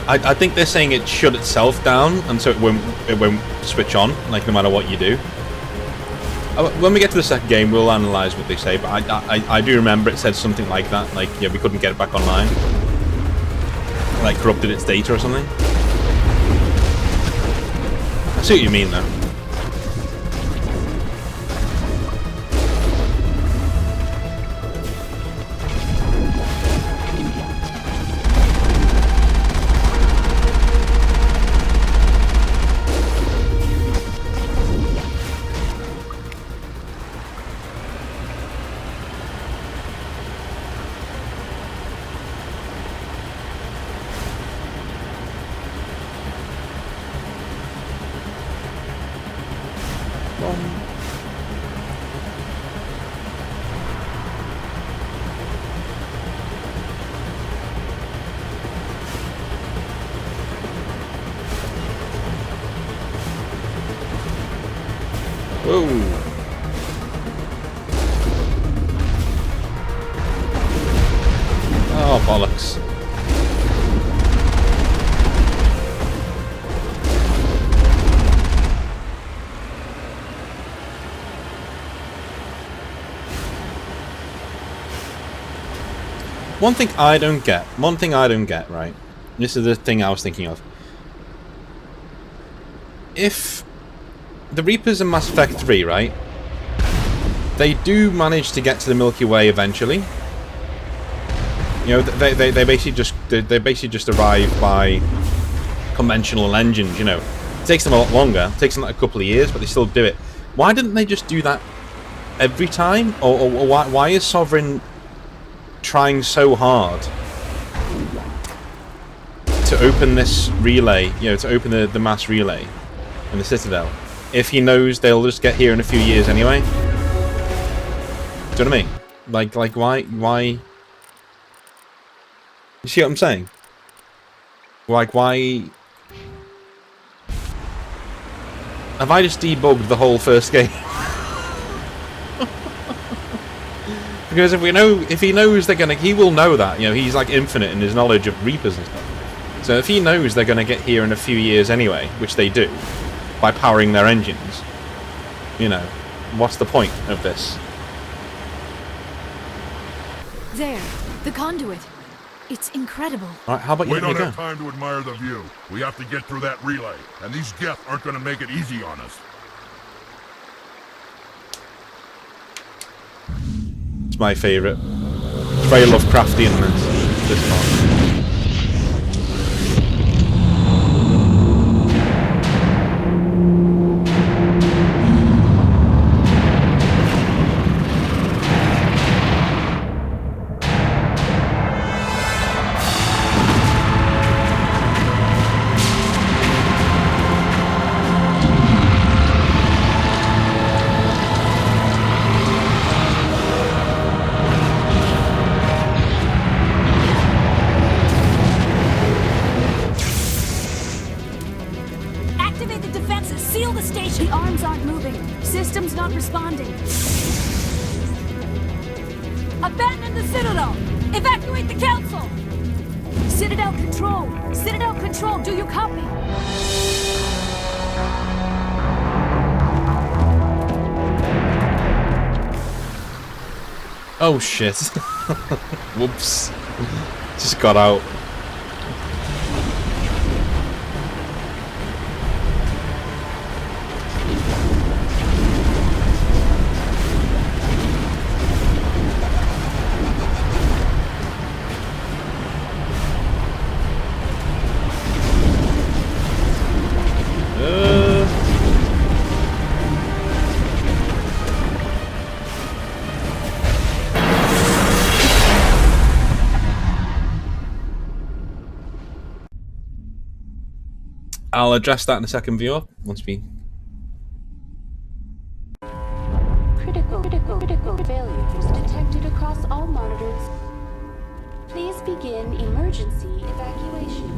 I think they're saying it shut itself down, and so it won't switch on, like no matter what you do. When we get to the second game, we'll analyze what they say. But I do remember it said something like that, like yeah, we couldn't get it back online, like corrupted its data or something. I see what you mean, though. Whoa. Oh, bollocks. One thing I don't get, right? This is the thing I was thinking of. If the Reapers in Mass Effect 3, right? They do manage to get to the Milky Way eventually. You know, they basically just arrive by conventional engines. You know, it takes them a lot longer. It takes them like a couple of years, but they still do it. Why didn't they just do that every time? Or why is Sovereign trying so hard to open this relay? You know, to open the mass relay in the Citadel, if he knows they'll just get here in a few years anyway? Do you know what I mean? Like why? You see what I'm saying? Like, why? Have I just debugged the whole first game? Because if he knows they're gonna, he will know that. You know, he's like infinite in his knowledge of Reapers and stuff. So if he knows they're gonna get here in a few years anyway, which they do, by powering their engines, you know, what's the point of this? There, the conduit. It's incredible. Alright, how about you We let me don't go? have time to admire the view. We have to get through that relay, and these Geth aren't going to make it easy on us. It's my favourite. It's very Lovecraftian, this part. Abandon the Citadel! Evacuate the Council! Citadel Control! Citadel Control, do you copy? Oh shit. Whoops. Just got out. I'll address that in a second, viewer, once we... Critical failures detected across all monitors. Please begin emergency emergency evacuation.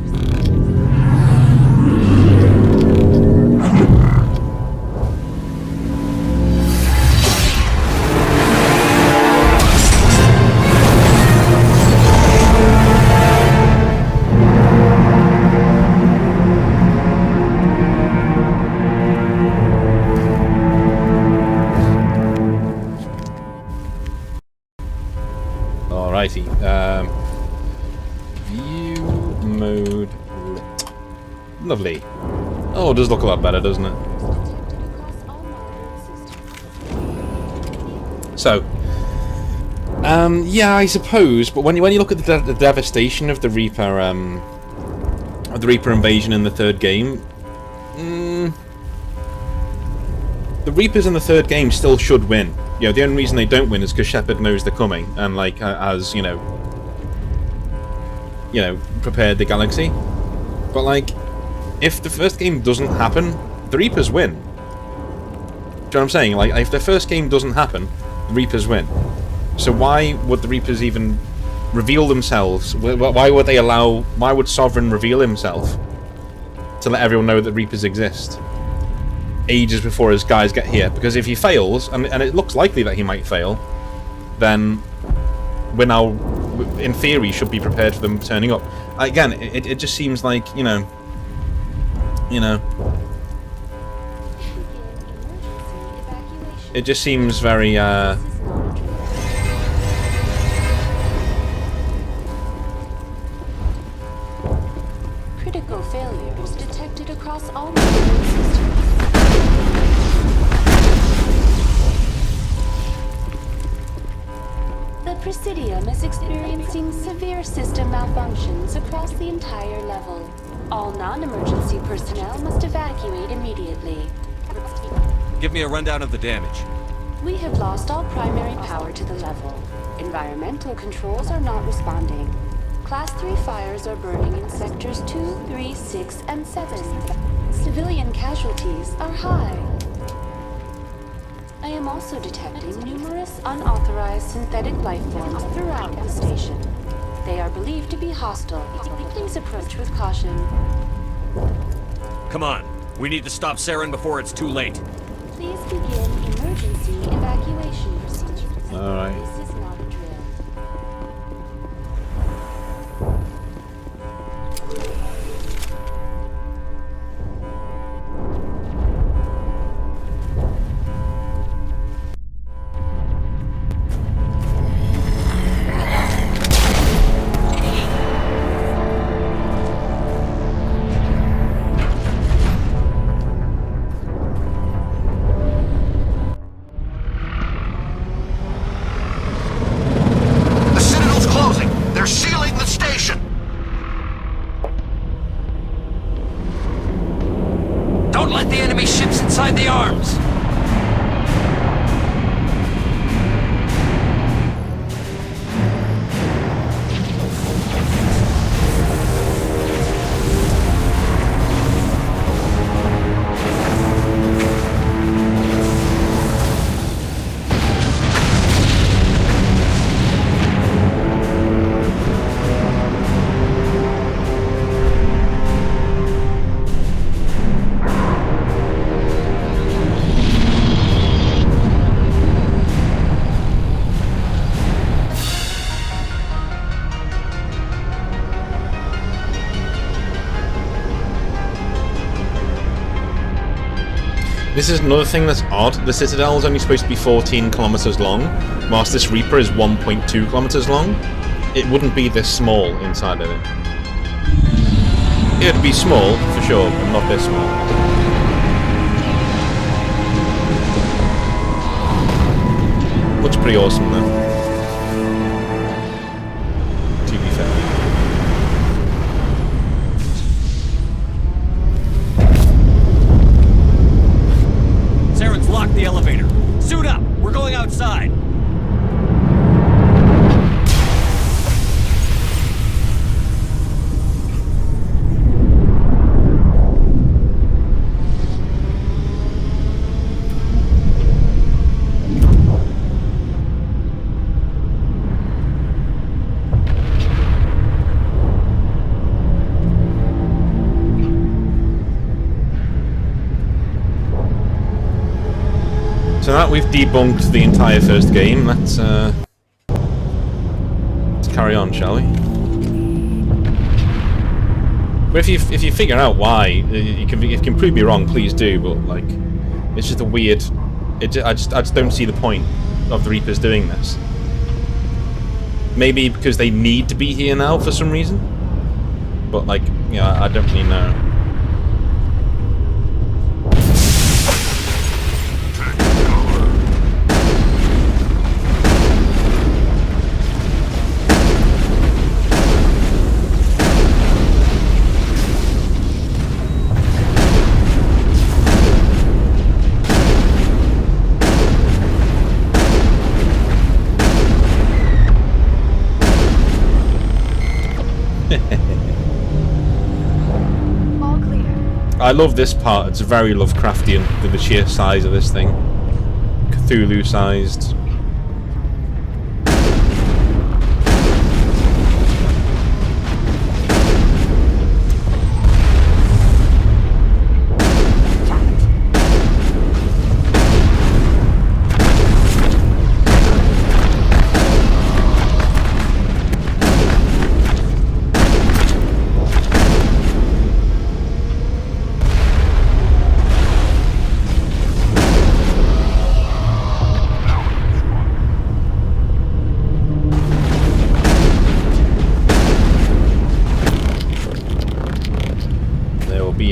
Alrighty. View mode lit. Lovely. Oh, it does look a lot better, doesn't it? So, yeah, I suppose. But when you look at the devastation of the Reaper, invasion in the third game, the Reapers in the third game still should win. You know, the only reason they don't win is because Shepard knows they're coming and, like, has, you know, prepared the galaxy. But, like, if the first game doesn't happen, the Reapers win. Do you know what I'm saying? Like, if the first game doesn't happen, the Reapers win. So why would the Reapers even reveal themselves? Why would they allow... Why would Sovereign reveal himself to let everyone know that Reapers exist ages before his guys get here? Because if he fails, and it looks likely that he might fail, then we're now, in theory, should be prepared for them turning up. Again, it just seems like, you know... It just seems very, Critical failures detected across all modern systems. The Presidium is experiencing severe system malfunctions across the entire level. All non-emergency personnel must evacuate immediately. Give me a rundown of the damage. We have lost all primary power to the level. Environmental controls are not responding. Class 3 fires are burning in sectors 2, 3, 6, and 7. Civilian casualties are high. I am also detecting numerous unauthorized synthetic life forms throughout the station. They are believed to be hostile. Please approach with caution. Come on. We need to stop Saren before it's too late. Please begin emergency evacuation procedures. Alright. This is not a drill. This is another thing that's odd. The Citadel is only supposed to be 14 kilometers long, whilst this Reaper is 1.2 kilometers long. It wouldn't be this small inside of it. It'd be small, for sure, but not this small. Looks pretty awesome, though. To be fair. Saren's locked the elevator. Suit up! We're going outside! that we've debunked the entire first game. Let's carry on, shall we? But if you figure out why, if you can prove me wrong, please do. But like, it's just a weird. I just don't see the point of the Reapers doing this. Maybe because they need to be here now for some reason. But like, you know, I don't really know. I love this part. It's very Lovecraftian with the sheer size of this thing. Cthulhu-sized.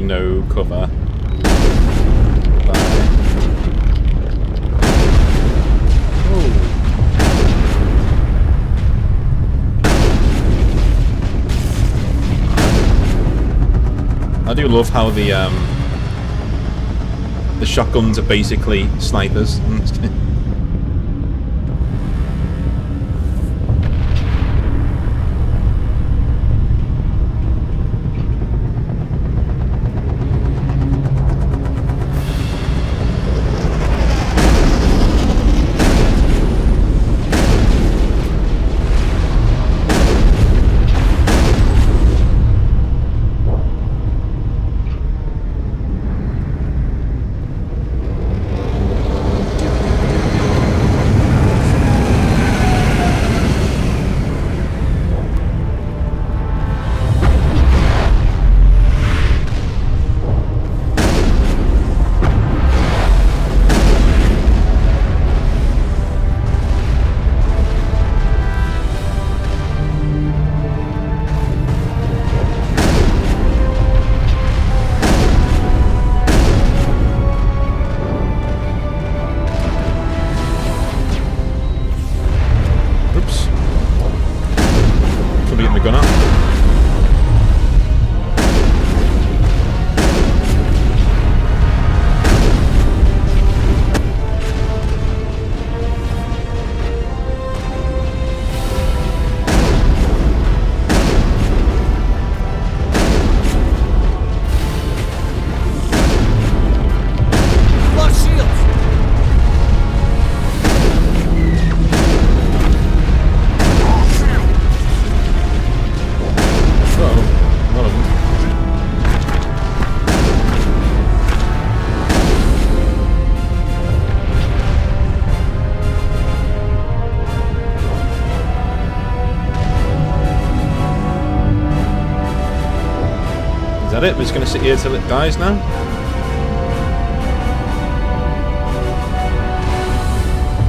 No cover. I do love how the shotguns are basically snipers. that it? We're just going to sit here till it dies now?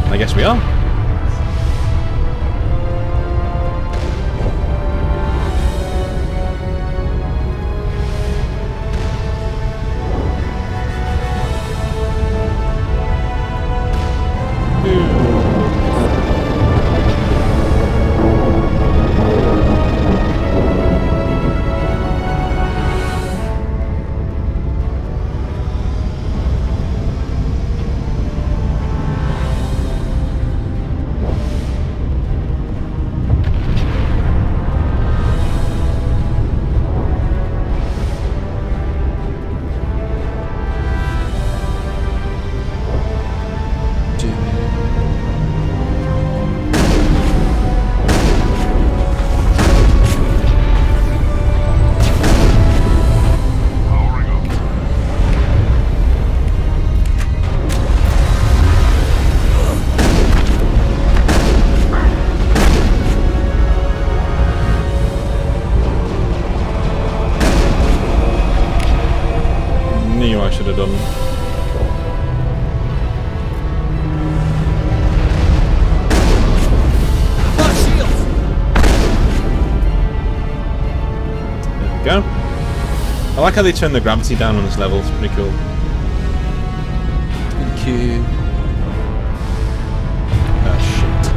I guess we are. have done. There we go. I like how they turn the gravity down on this level. It's pretty cool. Thank you. Oh shit.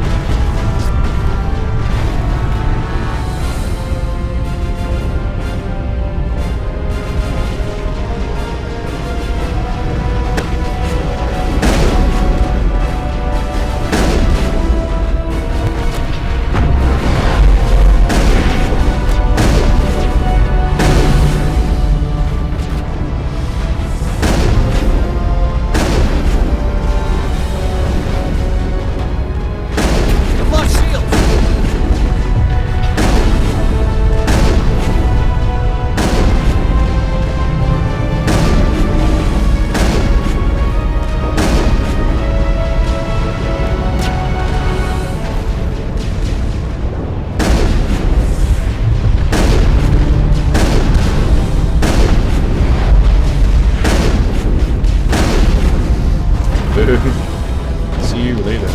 See you later.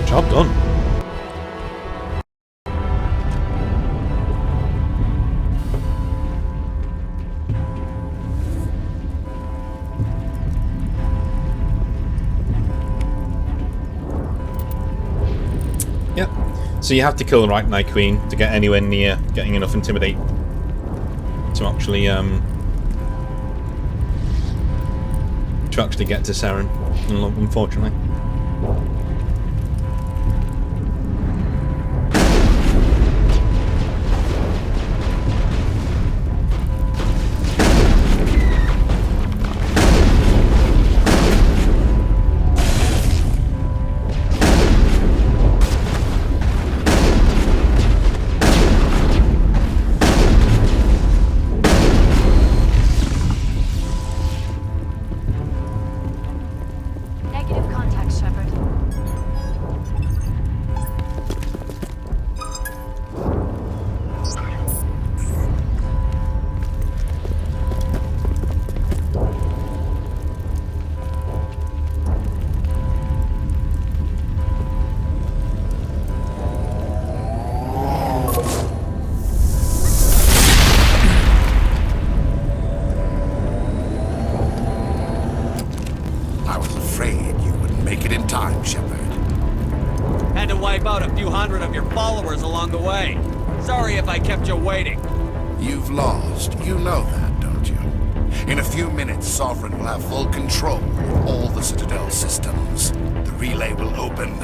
Job done. Yep. So you have to kill the right Night Queen to get anywhere near getting enough Intimidate to actually get to Saren, unfortunately. Negative contact, Shepard. I was afraid you wouldn't make it in time, Shepard. Had to wipe out a few hundred of your followers along the way. Sorry if I kept you waiting. You've lost. You know that, don't you? In a few minutes, Sovereign will have full control of all the Citadel systems. The relay will open.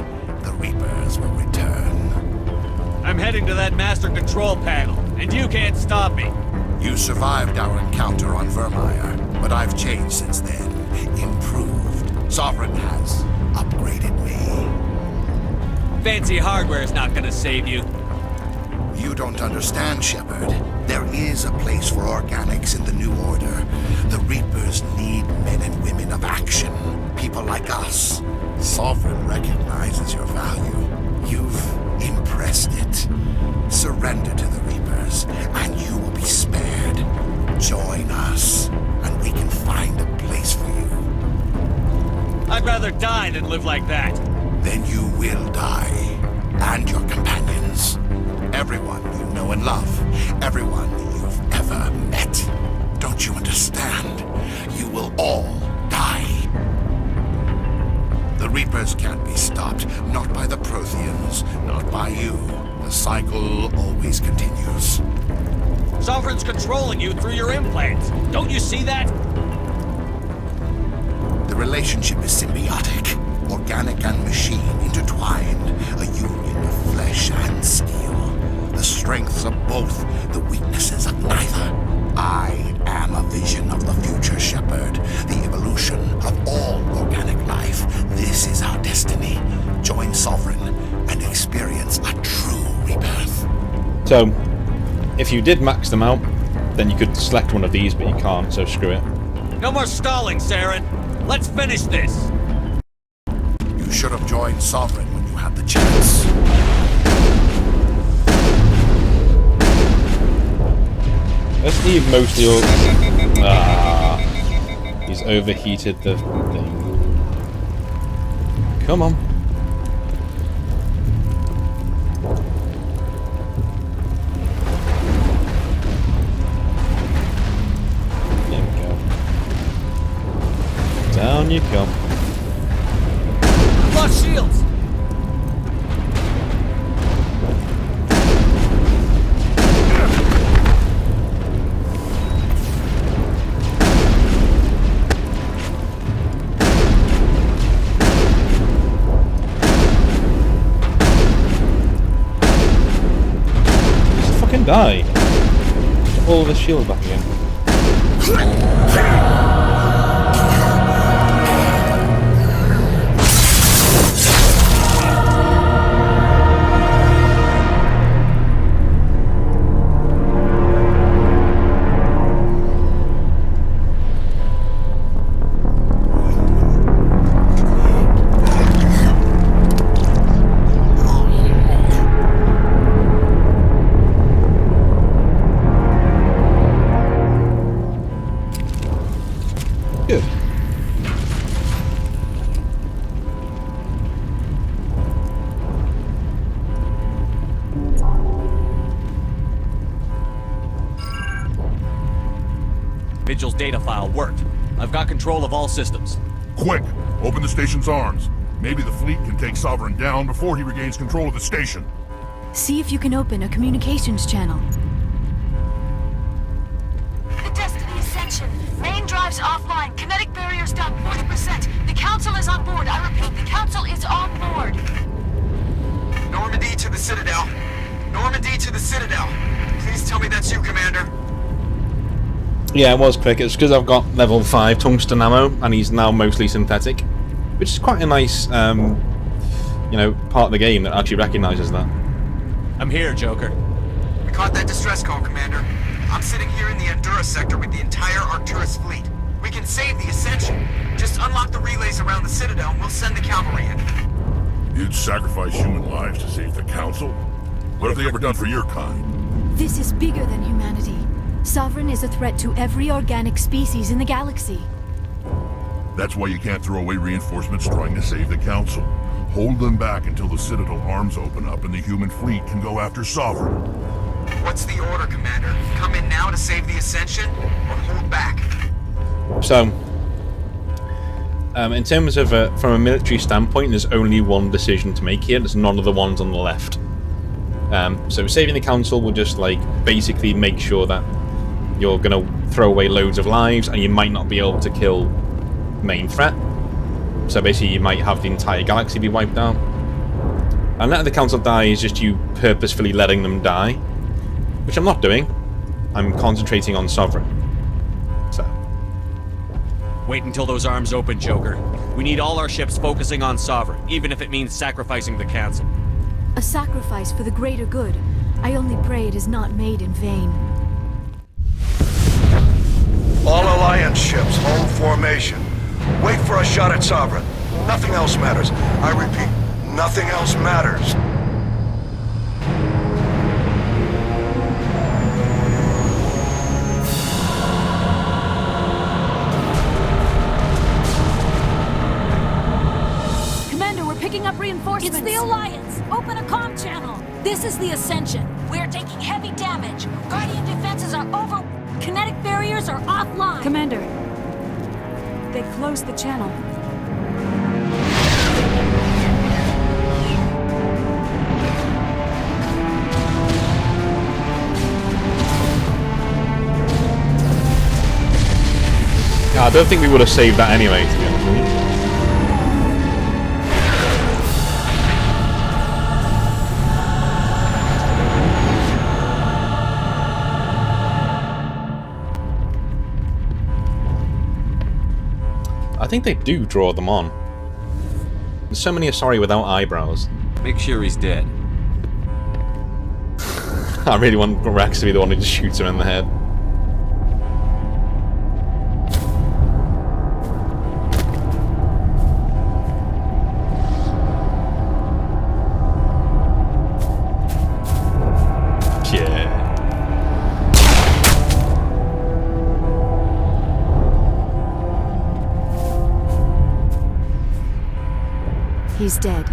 The Reapers will return. I'm heading to that master control panel, and you can't stop me. You survived our encounter on Vermeer, but I've changed since then. Improved. Sovereign has upgraded me. Fancy hardware's not gonna save you. You don't understand, Shepard. There is a place for organics in the New Order. The Reapers need men and women of action. People like us. Sovereign recognizes your value. You've impressed it. Surrender to the Reapers, and you will be spared. Join us, and we can find a place for you. I'd rather die than live like that. Then you will die. And your companions. Everyone you know and love. Everyone you've ever met. Don't you understand? You will all die. The Reapers can't be stopped. Not by the Protheans. Not by you. The cycle always continues. Sovereign's controlling you through your implants. Don't you see that? The relationship is symbiotic. Organic and machine intertwined. A union of flesh and steel. the strengths of both, the weaknesses of neither. I am a vision of the future, Shepard. The evolution of all organic life. This is our destiny. Join Sovereign and experience a true rebirth. So, if you did max them out, then you could select one of these, but you can't, so screw it. No more stalling, Saren. Let's finish this. You should have joined Sovereign when you had the chance. Let's leave mostly all... he's overheated the thing. Come on. There we go. Down you come. Lost shields! Die. Get all the shield back again. Good. Vigil's data file worked. I've got control of all systems. Quick! Open the station's arms. Maybe the fleet can take Sovereign down before he regains control of the station. See if you can open a communications channel. The Destiny Ascension. Main drives offline. Kinetic barriers down 40%. The Council is on board. I repeat, the Council is on board. Normandy to the Citadel. Normandy to the Citadel. Please tell me that's you, Commander. Yeah, it was quick. It's because I've got level 5 tungsten ammo, and he's now mostly synthetic, which is quite a nice, you know, part of the game that actually recognises that. I'm here, Joker. We caught that distress call, Commander. I'm sitting here in the Endura sector with the entire Arcturus fleet. We can save the Ascension. Just unlock the relays around the Citadel and we'll send the cavalry in. You'd sacrifice human lives to save the Council? What have they ever done for your kind? This is bigger than humanity. Sovereign is a threat to every organic species in the galaxy. That's why you can't throw away reinforcements trying to save the Council. Hold them back until the Citadel arms open up and the human fleet can go after Sovereign. What's the order, Commander? Come in now to save the Ascension, or hold back? So, in terms of from a military standpoint, there's only one decision to make here. There's none of the ones on the left. So saving the Council will just like basically make sure that you're gonna throw away loads of lives, and you might not be able to kill main threat. So basically, you might have the entire galaxy be wiped out. And letting the Council die is just you purposefully letting them die, which I'm not doing. I'm concentrating on Sovereign. So. Wait until those arms open, Joker. We need all our ships focusing on Sovereign, even if it means sacrificing the Council. A sacrifice for the greater good. I only pray it is not made in vain. All Alliance ships, hold formation. Wait for a shot at Sovereign. Nothing else matters. I repeat, nothing else matters. Commander, we're picking up reinforcements. It's the Alliance. Open a comm channel. This is the Ascension. We're taking heavy damage. Guardian defenses are over. Kinetic barriers are offline. Commander, they closed the channel. Yeah, I don't think we would have saved that anyway, to be honest with you. think they do draw them on. There's so many Asari without eyebrows. Make sure he's dead. I really want Rex to be the one who just shoots him in the head. Yeah. He's dead.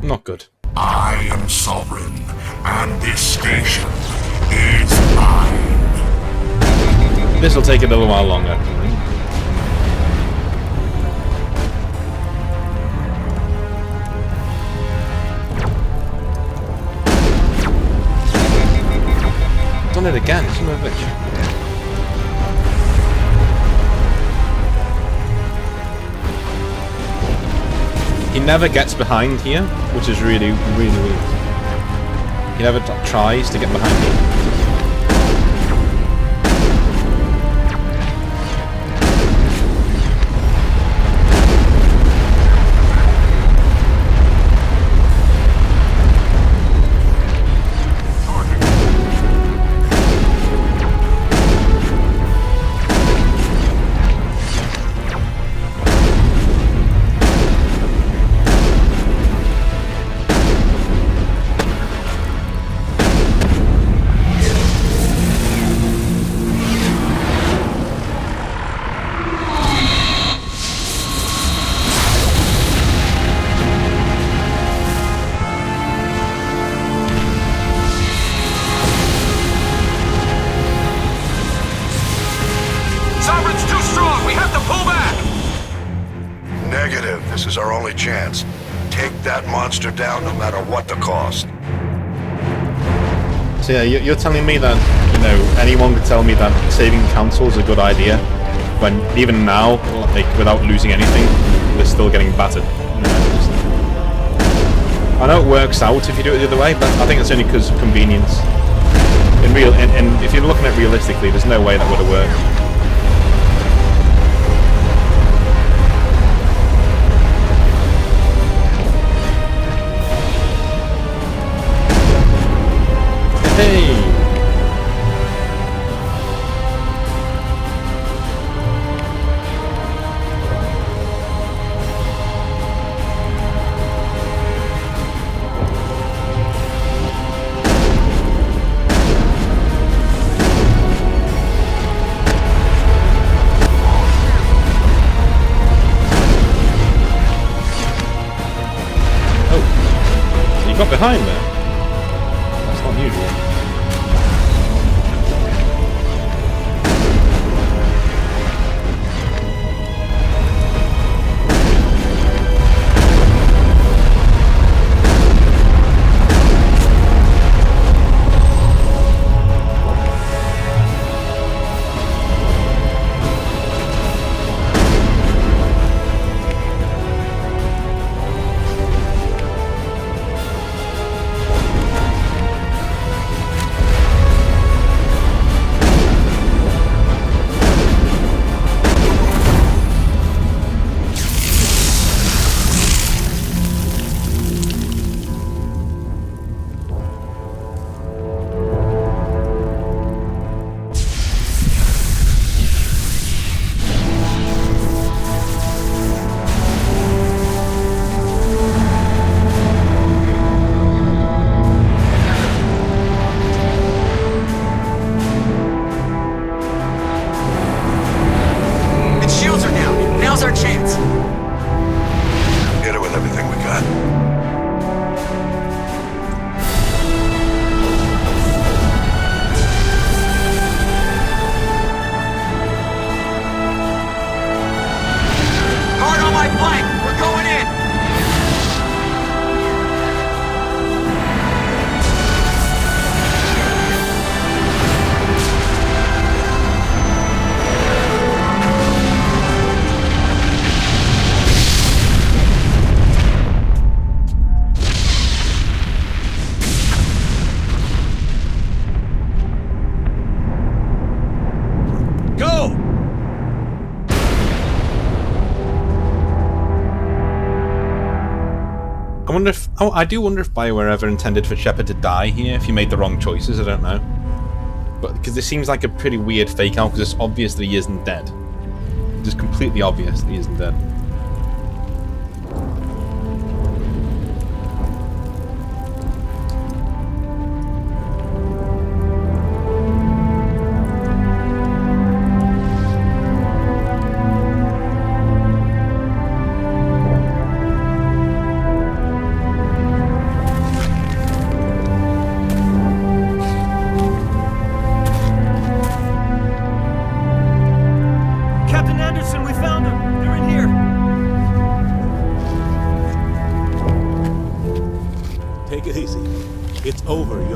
Not good. I am sovereign, and this station is mine. This will take a little while longer. Done it again, son of a bitch. He never gets behind here, which is really, really weird. He never tries to get behind me. Sovereign's too strong! We have to pull back! Negative. This is our only chance. Take that monster down no matter what the cost. So yeah, you're telling me that, you know, anyone could tell me that saving the council is a good idea, when even now, like, without losing anything, they're still getting battered. You know, I know it works out if you do it the other way, but I think it's only because of convenience. And if you're looking at it realistically, there's no way that would have worked. Hey! Oh, you got behind there. That's not usual. wonder if... Oh, I do wonder if BioWare ever intended for Shepard to die here, if he made the wrong choices, I don't know. But because this seems like a pretty weird fake out, because it's obvious that he isn't dead. It's just completely obvious that he isn't dead.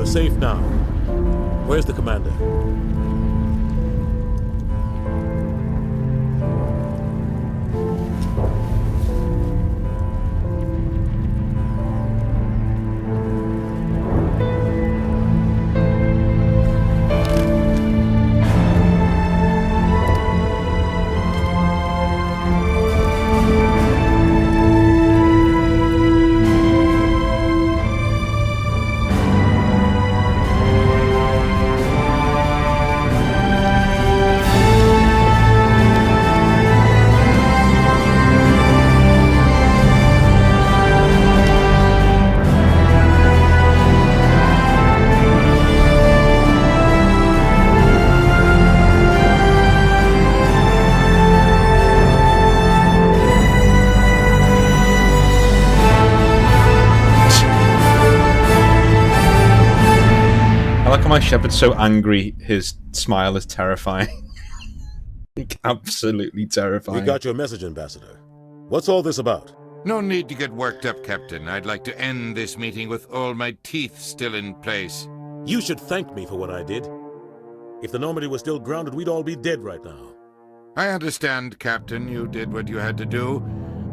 Safe now. Where's the commander? My Shepard's so angry, his smile is terrifying. Absolutely terrifying. We got your message, Ambassador. What's all this about? No need to get worked up, Captain. I'd like to end this meeting with all my teeth still in place. You should thank me for what I did. If the Normandy was still grounded, we'd all be dead right now. I understand, Captain. You did what you had to do.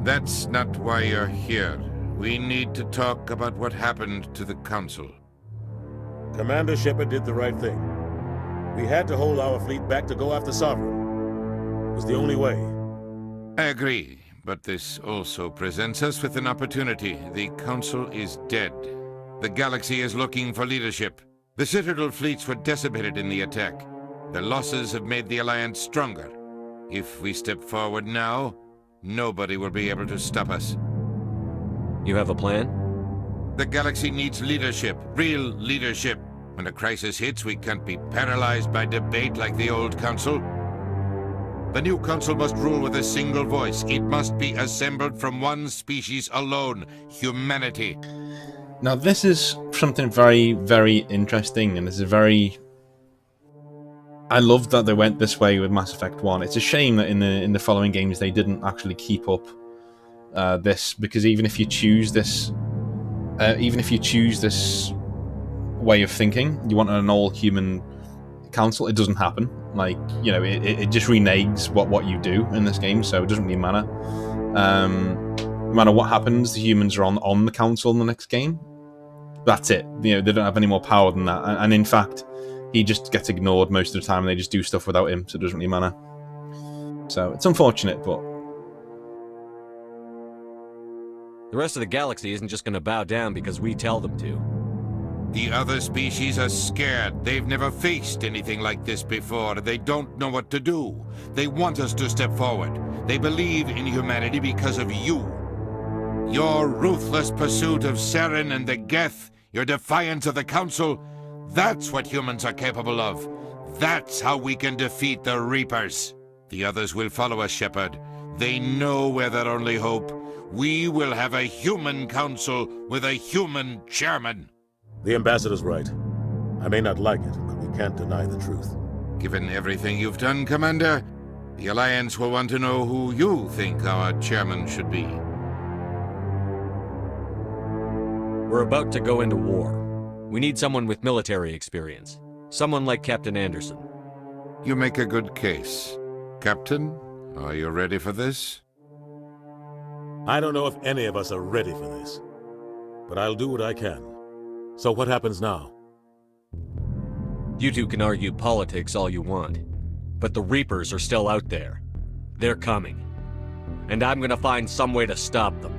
That's not why you're here. We need to talk about what happened to the Council. Commander Shepard did the right thing. We had to hold our fleet back to go after Sovereign. It was the only way. I agree, but this also presents us with an opportunity. The Council is dead. The galaxy is looking for leadership. The Citadel fleets were decimated in the attack. Their losses have made the Alliance stronger. If we step forward now, nobody will be able to stop us. You have a plan? The galaxy needs leadership, real leadership. When a crisis hits, we can't be paralyzed by debate like the old Council. The new Council must rule with a single voice. It must be assembled from one species alone, humanity. Now this is something very, very interesting, and it's a very... I love that they went this way with Mass Effect 1. It's a shame that in the following games they didn't actually keep up this, because even if you choose this way of thinking, you want an all-human council, it doesn't happen. Like, you know, it just reneges what you do in this game, so it doesn't really matter. No matter what happens, the humans are on the council in the next game. That's it. You know, they don't have any more power than that. And in fact, he just gets ignored most of the time, and they just do stuff without him, so it doesn't really matter. So it's unfortunate, but... The rest of the galaxy isn't just going to bow down because we tell them to. The other species are scared. They've never faced anything like this before. They don't know what to do. They want us to step forward. They believe in humanity because of you. Your ruthless pursuit of Saren and the Geth, your defiance of the Council, that's what humans are capable of. That's how we can defeat the Reapers. The others will follow us, Shepard. They know we're their only hope. We will have a human council with a human chairman. The Ambassador's right. I may not like it, but we can't deny the truth. Given everything you've done, Commander, the Alliance will want to know who you think our chairman should be. We're about to go into war. We need someone with military experience. Someone like Captain Anderson. You make a good case. Captain, are you ready for this? I don't know if any of us are ready for this, but I'll do what I can. So what happens now? You two can argue politics all you want, but the Reapers are still out there. They're coming. And I'm gonna find some way to stop them.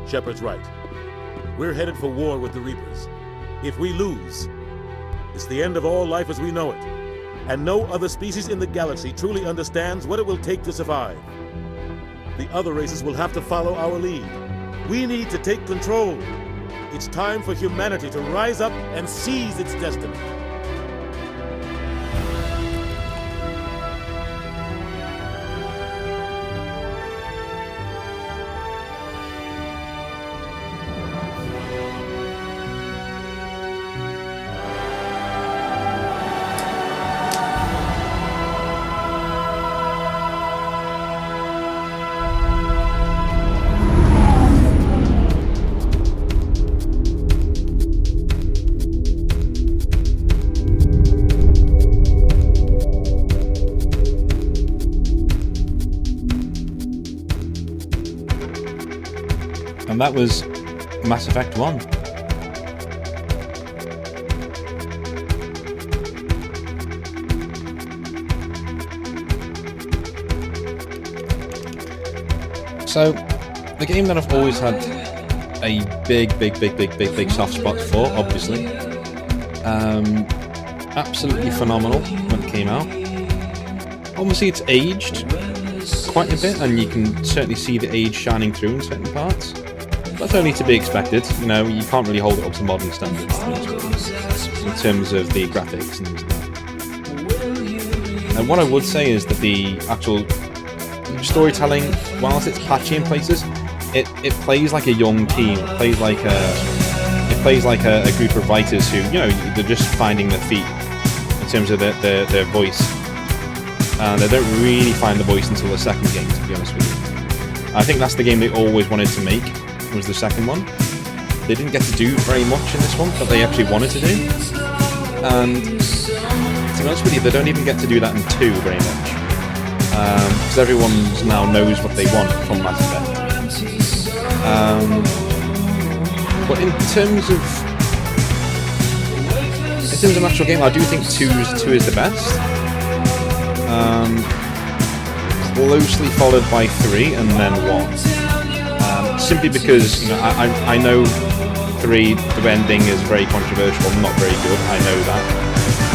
Shepard's right. We're headed for war with the Reapers. If we lose, it's the end of all life as we know it. And no other species in the galaxy truly understands what it will take to survive. The other races will have to follow our lead. We need to take control. It's time for humanity to rise up and seize its destiny. And that was Mass Effect 1. So, the game that I've always had a big soft spot for, obviously. Absolutely phenomenal when it came out. Obviously it's aged quite a bit, and you can certainly see the age shining through in certain parts. That's only to be expected. You know, you can't really hold it up to modern standards in terms of the graphics and things like that. And what I would say is that the actual storytelling, whilst it's patchy in places, it plays like a young team. It plays like a group of writers who, you know, they're just finding their feet in terms of their voice. And they don't really find the voice until the second game, to be honest with you. I think that's the game they always wanted to make, was the second one. They didn't get to do very much in this one, but they actually wanted to do. And to be honest with you, they don't even get to do that in 2 very much. Because everyone now knows what they want from Mass Effect. But in terms of an actual game, I do think 2 is the best. Closely followed by 3 and then 1. Simply because, you know, I know 3, the ending is very controversial, not very good. I know that,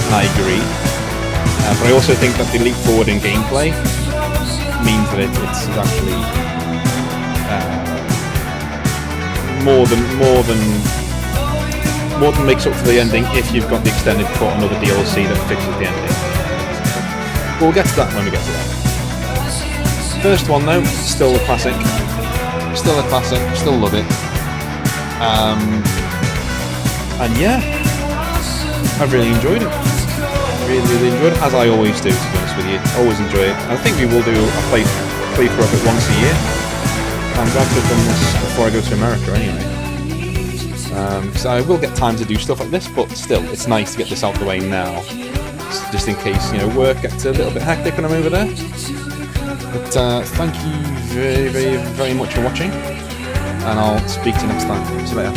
and I agree. But I also think that the leap forward in gameplay means that it's actually more than makes up for the ending if you've got the extended cut and other DLC that fixes the ending. But we'll get to that when we get to that. First one though, still a classic. Still a classic, still love it. And yeah, I've really enjoyed it. Really enjoyed it, as I always do, to be honest with you. Always enjoy it. I think we will do a playthrough of it once a year. I'm glad to have done this before I go to America anyway. So I will get time to do stuff like this, but still, it's nice to get this out the way now. Just in case, you know, work gets a little bit hectic when I'm over there. But thank you very much for watching, and I'll speak to you next time. See you later.